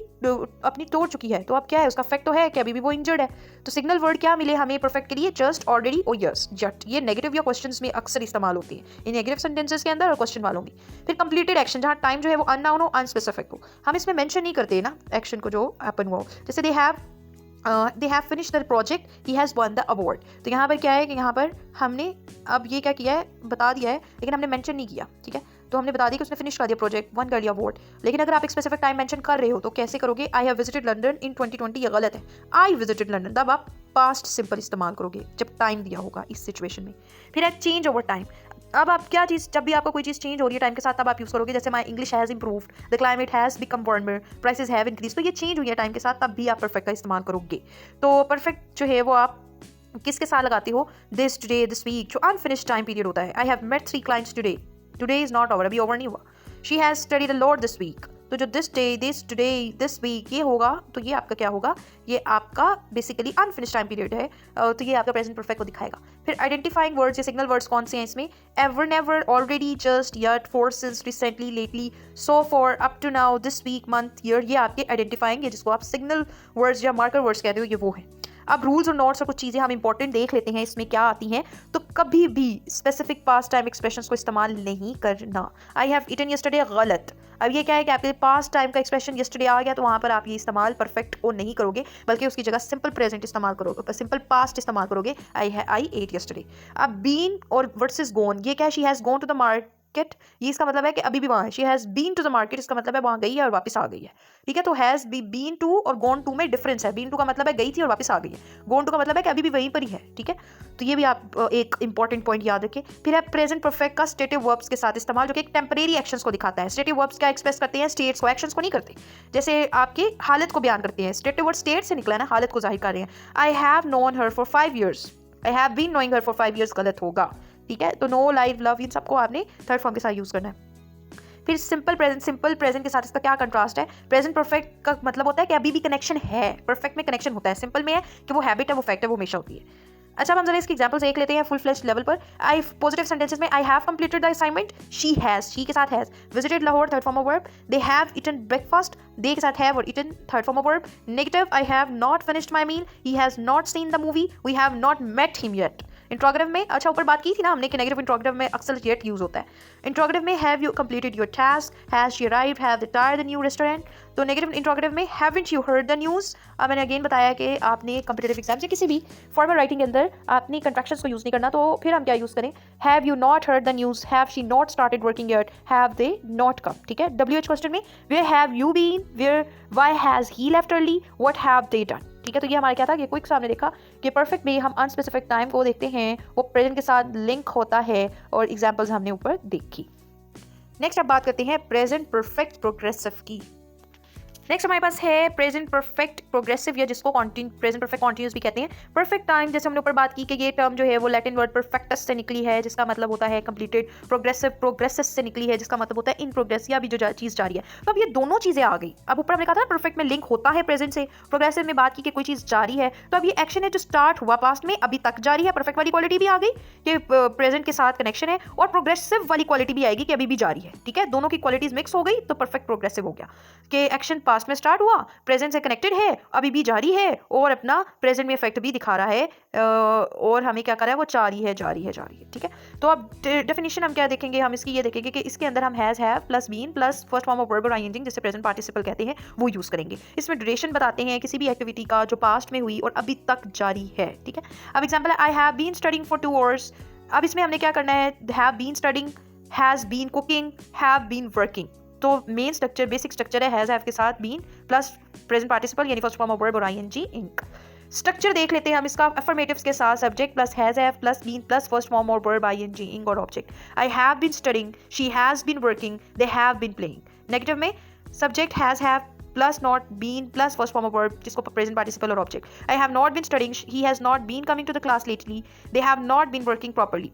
अपनी तोड़ चुकी है, तो अब क्या है, उसका इफेक्ट तो है कि अभी भी वो इंजर्ड है। तो सिग्नल वर्ड क्या मिले हमें परफेक्ट के लिए, जस्ट, ऑलरेडी और यस, जट। ये नेगेटिव या क्वेश्चंस में अक्सर इस्तेमाल होती है, ये नेगेटिव सेंटेंसेस के अंदर और क्वेश्चन वालों में। फिर कंप्लीटेड एक्शन, जहाँ टाइम जो है वो अननाउन हो, अनस्पेसिफिक हो, हम इसमें मेंशन नहीं करते ना एक्शन को जो हैपन हुआ, जैसे they have finished the project, he has one the award. तो यहाँ पर क्या है कि यहाँ पर हमने अब ये क्या किया है, बता दिया है, लेकिन हमने मेंशन नहीं किया। ठीक है, तो हमने बता दिया कि उसने फिनिश कर दिया प्रोजेक्ट, वन कर लिया अवार्ड। लेकिन अगर आप एक स्पेसिफिक टाइम मेंशन कर रहे हो तो कैसे करोगे, आई हैव विजिटेड लंदन इन 2020, ये गलत है, आई विजिटेड लंदन, तब आप पास्ट सिंपल इस्तेमाल करोगे जब टाइम दिया होगा इस सिचुएशन में। फिर है चेंज ओवर टाइम, अब आप क्या चीज़, जब भी आपको कोई चीज़ चेंज हो रही है टाइम के साथ, तब आप यूज़ करोगे। जैसे my English has improved, the climate has become warmer, prices have increase, तो ये चेंज हुई है टाइम के साथ, तब भी आप परफेक्ट का इस्तेमाल करोगे। तो परफेक्ट जो है वो आप किसके साथ लगाते हो, दिस, टुडे, दिस वीक, जो अनफिनिश्ड टाइम पीरियड होता है। I have met 3 clients today, today is not over, अभी ओवर नहीं हुआ। She has studied a lot this week, तो जो this day, this today, this week ये होगा, तो ये आपका क्या होगा, ये आपका बेसिकली अनफिनिश टाइम पीरियड है, तो ये आपका प्रेजेंट परफेक्ट को दिखाएगा। फिर आइडेंटिफाइंग वर्ड्स या सिग्नल वर्ड्स कौन से हैं इसमें, ever, never, already, just, yet, for, since, recently, lately, so far, up to now, this week, month, year, ये आपके आइडेंटिफाइंग है, जिसको आप सिग्नल वर्ड्स या मार्कर वर्ड्स कहते हो, ये वो है। अब रूल्स और नोट्स और कुछ चीज़ें हम इंपॉर्टेंट देख लेते हैं इसमें क्या आती हैं। तो कभी भी स्पेसिफिक पास्ट टाइम एक्सप्रेशंस को इस्तेमाल नहीं करना। आई हैव ईटन यस्टरडे गलत। अब ये क्या है कि आपके पास्ट टाइम का एक्सप्रेशन यस्टरडे आ गया, तो वहाँ पर आप ये इस्तेमाल परफेक्ट को नहीं करोगे, बल्कि उसकी जगह सिंपल प्रेजेंट इस्तेमाल करोगे, सिंपल पास्ट इस्तेमाल करोगे। I ate yesterday. अब बीन और वर्सेस गोन, ये क्या है, she has gone to the market, ये इसका मतलब है कि अभी भी वहाँ है। She has been to the market, इसका मतलब है वहाँ गई है और वापस आ गई है। ठीक है, तो हैज़ बीन टू और गॉन टू में डिफरेंस है। बीन टू का मतलब है गई थी और वापस आ गई है, गॉन टू का मतलब है कि अभी भी वहीं पर ही है। ठीक है, तो ये भी आप एक इंपॉर्टेंट पॉइंट याद रखें। फिर है प्रेजेंट परफेक्ट का स्टेटिव वर्ब्स के साथ इस्तेमाल, जो कि एक टेम्परेरी एक्शंस को दिखाता है। स्टेटिव वर्ब्स क्या एक्सप्रेस करते हैं, स्टेट्स को, एक्शंस को नहीं करते। जैसे आपकी हालत को बयान करते हैं, स्टेटिव वर्ड स्टेट से निकला है ना, हालत को जाहिर कर रहे हैं। I have known her for 5 years, I have been knowing her for 5 years गलत होगा। ठीक है, तो नो, लाइव, लव, इन सबको आपने थर्ड फॉर्म के साथ यूज करना है। फिर सिंपल प्रेजेंट के साथ इसका क्या कंट्रास्ट है, प्रेजेंट परफेक्ट का मतलब होता है कि अभी भी कनेक्शन है, परफेक्ट में कनेक्शन होता है, सिंपल में है कि वो हैबिट है, वो फैक्ट है, वो हमेशा होती है। अच्छा, अब हम जरा इसकी एग्जांपल्स देख लेते हैं फुल फ्लेश्ड लेवल पर। आई पॉजिटिव सेंटेंसेस में I have completed the assignment, she has, she के साथ has, visited Lahore third form of verb, they have eaten breakfast, they के साथ हैव और eaten third form of verb. Negative, I have not finished my meal, he has not seen the movie, we have not met him yet. Interrogative में, अच्छा ऊपर बात की थी ना हमने कि नेगेटिव इंट्रोगेटिव में अक्सर येट यूज होता है। इंट्रोगेटिव में have you completed your task, has she arrived, have they tried the new restaurant. तो नेगेटिव इंट्रोगेटिव में haven't you heard the news. अब मैंने अगेन बताया कि आपने कंपीटेटिव एग्जाम से किसी भी फॉर्मल राइटिंग के अंदर आपने कंट्रैक्शंस को यूज़ नहीं करना, तो फिर हम क्या यूज़ करें, have you not heard the news, have she not started working yet, have they not come. ठीक है, WH क्वेश्चन में where have you been, where, why has he left early, what have they done. ठीक है, तो ये हमारा क्या था कि क्विक सामने देखा कि परफेक्ट में हम अनस्पेसिफिक टाइम को देखते हैं, वो प्रेजेंट के साथ लिंक होता है, और एग्जांपल्स हमने ऊपर देखी। नेक्स्ट अब बात करते हैं प्रेजेंट परफेक्ट प्रोग्रेसिव की। नेक्स्ट हमारे पास है प्रेजेंट परफेक्ट प्रोग्रेसिव, या जिसको प्रेजेंट परफेक्ट कॉन्टिन्यूस भी कहते हैं। परफेक्ट टाइम, जैसे हमने ऊपर बात की कि ये टर्म जो है वो लैटिन वर्ड परफेक्टस से निकली है, जिसका मतलब होता है कंप्लीटेड। प्रोग्रेसिव प्रोग्रेसिस से निकली है, जिसका मतलब होता है इन प्रोग्रेस, या अभी जो चीज़ जारी है। तो अब ये दोनों चीज़ें आ गई। अब ऊपर हमने कहा था परफेक्ट में लिंक होता है प्रेजेंट से, प्रोग्रेसिव में बात की कि कोई चीज़ जारी है, तो अब ये एक्शन है जो स्टार्ट हुआ पास्ट में, अभी तक जारी है। परफेक्ट वाली क्वालिटी भी आ गई कि प्रेजेंट के साथ कनेक्शन है, और प्रोग्रेसिव वाली क्वालिटी भी आएगी कि अभी भी जारी है। ठीक है, दोनों की क्वालिटीज मिक्स हो गई, तो परफेक्ट प्रोग्रेसिव हो गया कि एक्शन पास्ट में स्टार्ट हुआ, प्रेजेंट से कनेक्टेड है, अभी भी जारी है, और अपना प्रेजेंट में इफेक्ट भी दिखा रहा है, और हमें क्या कर रहा है, वो जारी है। ठीक है, तो अब डेफिनेशन हम क्या देखेंगे, हम इसकी ये देखेंगे कि इसके अंदर हम has, have plus been plus first form of verb और आईएनजी, जिसे प्रेजेंट पार्टिसिपल कहते हैं, वो यूज करेंगे। इसमें ड्यूरेशन बताते हैं किसी भी एक्टिविटी का जो पास्ट में हुई और अभी तक जारी है। ठीक है, अब एग्जांपल है I have been studying for 2 hours। अब इसमें हमने क्या करना है, have been studying, has been cooking, have been working. तो मेन स्ट्रक्चर, बेसिक स्ट्रक्चर है हैज हैव के साथ बीन प्लस प्रेजेंट पार्टिसिपल यानी फर्स्ट फॉर्म ऑफ वर्ब और आईएनजी इंक। स्ट्रक्चर देख लेते हैं हम इसका, अफर्मेटिव्स के साथ subject plus has have plus been plus first form of verb ING ink और object. I have been studying, she has been working, they have been playing. Negative में subject has have plus not been plus first form of verb, जिसको प्रेजेंट पार्टिसिपल और object. I have not been studying, he has not been coming to the class lately, they have not been working properly.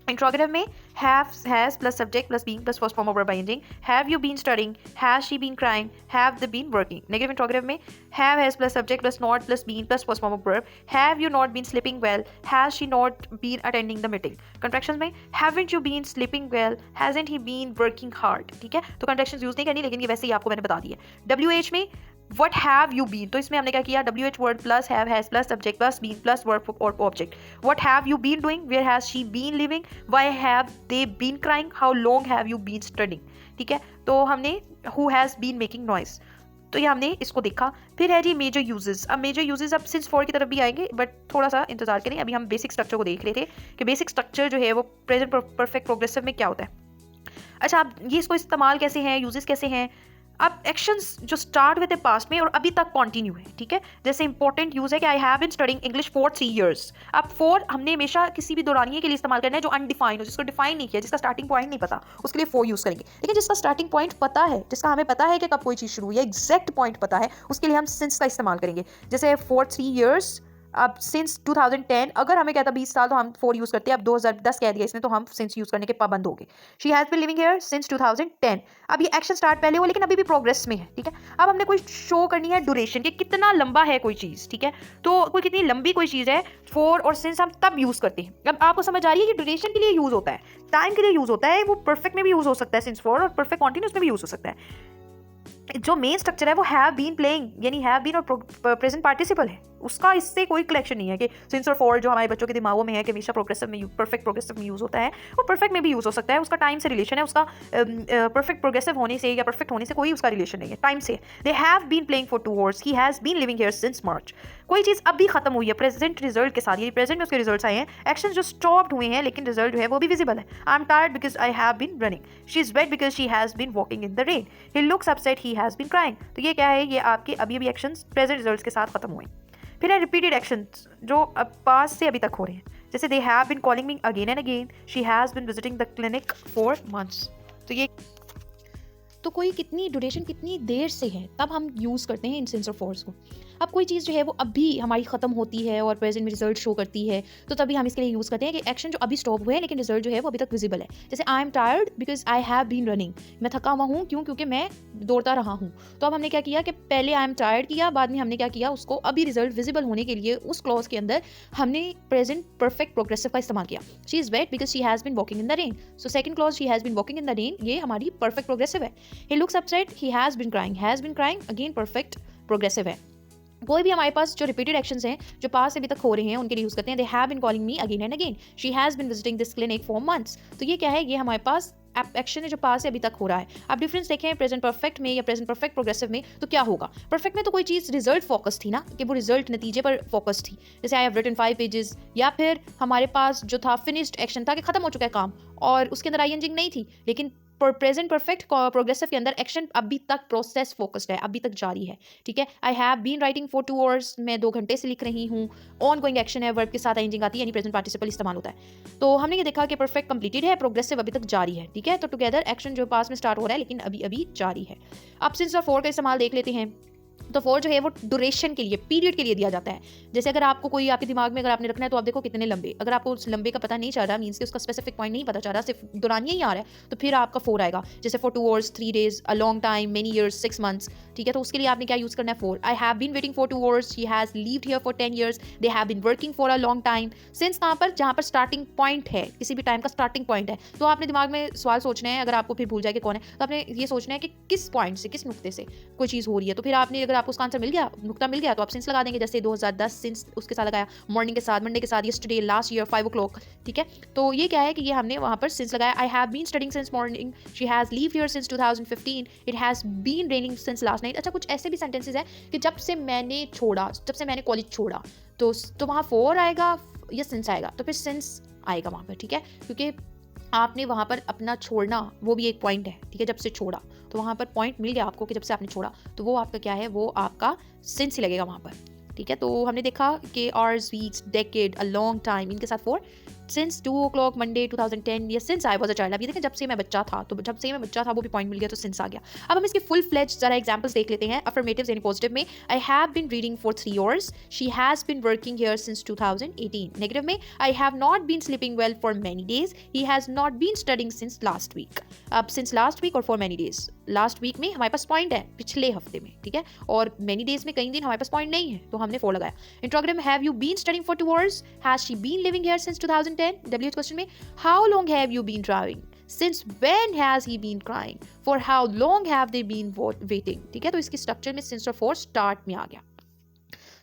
Interrogative में have, has plus subject plus being plus first form of verb ing. Have you been studying? Has she been crying? Have they been working? Negative interrogative में have, has plus subject plus not plus been plus first form of verb. Have you not been sleeping well? Has she not been attending the meeting? Contractions में haven't you been sleeping well? Hasn't he been working hard? ठीक है, तो contractions यूज नहीं करनी, लेकिन ये वैसे ही आपको मैंने बता दी है। WH में what have you been, तो इसमें हमने क्या किया, WH word plus have, has plus subject plus been plus verb or object. What have you been doing? Where has she been living? Why have they been crying? How long have you been studying? ठीक है, तो हमने who has been making noise, तो ये हमने इसको देखा। फिर है जी मेजर यूजेस। अब मेजर यूजेस अब सिंस 4 की तरफ भी आएंगे, बट थोड़ा सा इंतजार करें, अभी हम बेसिक स्ट्रक्चर को देख रहे थे कि बेसिक स्ट्रक्चर जो है वो प्रेजेंट परफेक्ट प्रोग्रेसिव में क्या होता है। अच्छा, अब ये इसको इस्तेमाल कैसे हैं, यूजेस कैसे हैं। अब एक्शंस जो स्टार्ट हुए थे पास्ट में और अभी तक कंटिन्यू है। ठीक है, जैसे इंपॉर्टेंट यूज है कि I have been studying English for 3 years। अब 4 हमने हमेशा किसी भी दौरानिये के लिए इस्तेमाल करना है जो अनडिफाइंड हो, जिसको डिफाइन नहीं किया, जिसका स्टार्टिंग पॉइंट नहीं पता, उसके लिए 4 यूज करेंगे। लेकिन जिसका स्टार्टिंग पॉइंट पता है, जिसका हमें पता है कि कब कोई चीज़ शुरू हुई है, एग्जैक्ट पॉइंट पता है, उसके लिए हम सिंस का इस्तेमाल करेंगे। जैसे फॉर 3 years अब सिंस 2010, अगर हमें कहता 20 साल तो हम 4 यूज़ करते हैं, अब 2010 कह दिया इसने तो हम सिंस यूज़ करने के पाबंद हो गए। She has been living here since 2010। अब ये एक्शन स्टार्ट पहले हुआ लेकिन अभी भी प्रोग्रेस में है, ठीक है। अब हमने कोई शो करनी है ड्यूरेशन कि कितना लंबा है कोई चीज़, ठीक है। तो कोई कितनी लंबी कोई चीज़ है, फॉर और सिंस हम तब यूज़ करते हैं। अब आपको समझ आ रही है कि ड्यूरेशन के लिए यूज़ होता है, टाइम के लिए यूज़ होता है, वो परफेक्ट में भी यूज़ हो सकता है सिंस फॉर, और परफेक्ट कॉन्टिन्यूस में भी यूज़ हो सकता है। जो मेन स्ट्रक्चर है वो हैव बीन प्लेइंग यानी हैव बीन और प्रेजेंट पार्टिसिपल है, उसका इससे कोई कलेक्शन नहीं है कि सिंस और फॉर जो हमारे बच्चों के दिमागों में है कि हमेशा प्रोग्रेसिव में परफेक्ट प्रोग्रेसिव में यूज़ होता है, वो परफेक्ट में भी यूज़ हो सकता है। उसका टाइम से रिलेशन है, उसका परफेक्ट प्रोग्रेसिव होने से या परफेक्ट होने से कोई उसका रिलेशन नहीं है, टाइम से। They have been playing for 2 hours, he has been living here since March. कोई चीज़ अभी खत्म हुई है प्रेजेंट रिजल्ट के साथ, ये प्रेजेंट में उसके रिजल्ट्स आए हैं, एक्शन जो स्टॉप्ड हुए हैं लेकिन रिजल्ट जो है वो भी विजिबल है। I am tired because I have been running, she is wet because she has been walking in the rain, he looks upset, he has been crying. तो ये क्या है, ये आपके अभी अभी एक्शंस प्रेजेंट रिजल्ट्स के साथ खत्म हुए। फिर है रिपीटेड एक्शंस जो अब पास से अभी तक हो रहे हैं, जैसे they have been calling me again and again, she has been visiting the clinic for months. तो ये तो कोई कितनी ड्यूरेशन कितनी देर से है तब हम यूज़ करते हैं इन सेंस ऑफ फोर्स को। अब कोई चीज़ जो है वो अभी हमारी ख़त्म होती है और प्रेजेंट में रिजल्ट शो करती है, तो तभी हम इसके लिए यूज़ करते हैं कि एक्शन जो अभी स्टॉप हुए हैं लेकिन रिजल्ट जो है वो अभी तक विजिबल है। जैसे I am tired because I have been running, मैं थका हुआ हूँ क्योंकि मैं दौड़ता रहा हूँ। तो अब हमने क्या किया कि पहले आई एम टायर्ड किया, बाद में हमने क्या किया, उसको अभी रिजल्ट विजिबल होने के लिए उस क्लॉज के अंदर हमने प्रेजेंट परफेक्ट प्रोग्रेसिव का इस्तेमाल किया। She is wet because she has been walking in the rain. So second clause she has been walking in the rain, ये हमारी परफेक्ट प्रोग्रेसिव है। He looks upset, he has been crying again perfect progressive है। कोई भी हमारे पास जो रिपीटेड एक्शंस हैं जो पास से अभी तक हो रहे हैं उनके लिए यूज़ करते हैं। They have been calling me again and again, she has been visiting this clinic for months. तो ये क्या है, ये हमारे पास एक्शन है जो पास से अभी तक हो रहा है। अब डिफरेंस देखें प्रेजेंट परफेक्ट में या प्रेजेंट परफेक्ट प्रोग्रेसिव में, तो क्या होगा। परफेक्ट में तो कोई चीज़ रिजल्ट फोकस थी ना, कि वो रिजल्ट नतीजे पर फोकस थी, जैसे आई हैव रिटन 5 पेजेस, या फिर हमारे पास जो था फिनिश्ड एक्शन था कि खत्म हो चुका है काम और उसके अंदर आईएनजी नहीं थी। लेकिन प्रेजेंट परफेक्ट प्रोग्रेसिव के अंदर एक्शन अभी तक प्रोसेस फोकस्ड है, अभी तक जारी है, ठीक है। I have been writing for 2 hours, मैं 2 घंटे से लिख रही हूँ। ऑन गोइंग एक्शन है, वर्ब के साथ आईएनजी आती है यानी प्रेजेंट पार्टिसिपल इस्तेमाल होता है। तो हमने ये देखा कि परफेक्ट कंप्लीटेड है, प्रोग्रेसिव अभी तक जारी है, ठीक है। तो टुगेदर एक्शन जो पास में स्टार्ट हो रहा है लेकिन अभी अभी जारी है। अब सिंस और फॉर का इस्तेमाल देख लेते हैं। तो फॉर जो है वो ड्यूरेशन के लिए, पीरियड के लिए दिया जाता है। जैसे अगर आपको कोई आपके दिमाग में अगर आपने रखना है तो आप देखो कितने लंबे, अगर आपको उस लंबे का पता नहीं चल रहा, मीन्स कि उसका स्पेसिफिक पॉइंट नहीं पता चल रहा, सिर्फ दौरानिया ही आ रहा है, तो फिर आपका फॉर आएगा। जैसे for 2 hours, 3 days, a long time, many years, 6 months, ठीक है। तो उसके लिए आपने क्या यूज़ करना है, for. I have been waiting for 2 hours, she has lived here for 10 years, they have been working for a long time. Since कहाँ पर, जहाँ पर स्टार्टिंग पॉइंट है, किसी भी टाइम का स्टार्टिंग पॉइंट है, तो आपने दिमाग में सवाल सोचना है। अगर आपको फिर भूल जाए कि कौन है, तो आपने ये सोचना है कि किस पॉइंट से, किस नुक्ते से कोई चीज़ हो रही है। तो फिर आपने, अगर आपको उसका आंसर मिल गया, नुक्ता मिल गया, तो आप सिंस लगा देंगे। जैसे 2010 सिंस उसके साथ लगाया, मॉर्निंग के साथ, मंडे के साथ, यस्टरडे, लास्ट ईयर, 5 o'clock, ठीक है। तो ये क्या है कि ये हमने वहाँ पर सिंस लगाया। I have been studying since morning, she has leave here since 2015, it has been raining since last night. अच्छा, कुछ ऐसे भी सेंटेंसेज हैं कि जब से मैंने छोड़ा, जब से मैंने कॉलेज छोड़ा, तो वहाँ फॉर आएगा या सिंस आएगा, तो फिर सिंस आएगा वहाँ पर, ठीक है। क्योंकि आपने वहाँ पर अपना छोड़ना, वो भी एक पॉइंट है, ठीक है। जब से छोड़ा, तो वहाँ पर पॉइंट मिल गया आपको कि जब से आपने छोड़ा, तो वो आपका क्या है, वो आपका सिंस ही लगेगा वहाँ पर, ठीक है। तो हमने देखा कि आवर्स, वीक्स, डेकेड, अ लॉन्ग टाइम, इनके साथ फॉर। सिंस 2 o'clock मंडे 2010, या since I was a child. अब ये देखें, जब से मैं बच्चा था, तो जब से मैं बच्चा था वो भी पॉइंट मिल गया, तो सिंस आ गया। अब हम इसके फुल फ्लेज जरा एग्जांपल्स देख लेते हैं। अफर्मेटिव्स यानी पॉजिटिव में, I have been reading for 3 hours, she has been working here since 2018। Negative में, I have not been sleeping well for many days, he has not been studying since last week. अब सिंस लास्ट वीक और for many days, last week में हमारे पास पॉइंट है, पिछले हफ्ते में, ठीक है, और मैनी डेज में कई दिन हमारे पास पॉइंट नहीं है, तो हमने फॉर लगाया। इंट्रोगेटिव में, have you been studying for 2 hours, has she been living here since 2010। WH question में, how long have you been driving, since when has he been crying, for how long have they been waiting, ठीक है। तो इसकी स्ट्रक्चर में सिंस और फॉर स्टार्ट में आ गया।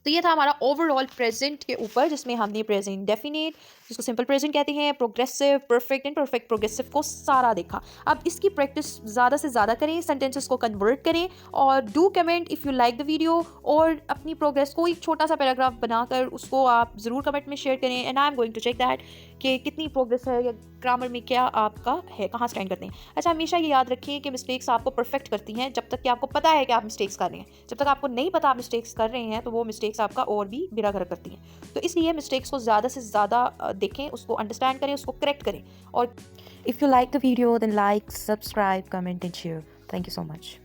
तो ये था हमारा ओवरऑल प्रेजेंट के ऊपर, जिसमें हमने प्रेजेंट डेफिनेट, जिसको सिंपल प्रेजेंट कहते हैं, progressive, perfect and perfect progressive को सारा देखा। अब इसकी प्रैक्टिस ज़्यादा से ज़्यादा करें, सेंटेंसेस को कन्वर्ट करें, और do comment if you like the video, और अपनी प्रोग्रेस को एक छोटा सा पैराग्राफ बनाकर उसको आप ज़रूर कमेंट में शेयर करें। And I am going to check that कि कितनी प्रोग्रेस है या ग्रामर में क्या आपका है, कहाँ स्टैंड करते हैं। अच्छा, हमेशा ये याद रखिए कि मिस्टेक्स आपको परफेक्ट करती हैं जब तक कि आपको पता है कि आप मिस्टेक्स कर रहे हैं। जब तक आपको नहीं पता आप मिस्टेक्स कर रहे हैं, तो वो मिस्टेक्स आपका और भी बेड़ा गर्क करती हैं। तो इसलिए मिस्टेक्स को ज़्यादा से ज़्यादा देखें, उसको अंडरस्टैंड करें, उसको करेक्ट करें। और if you like the video then like, subscribe, comment and share. Thank you so much.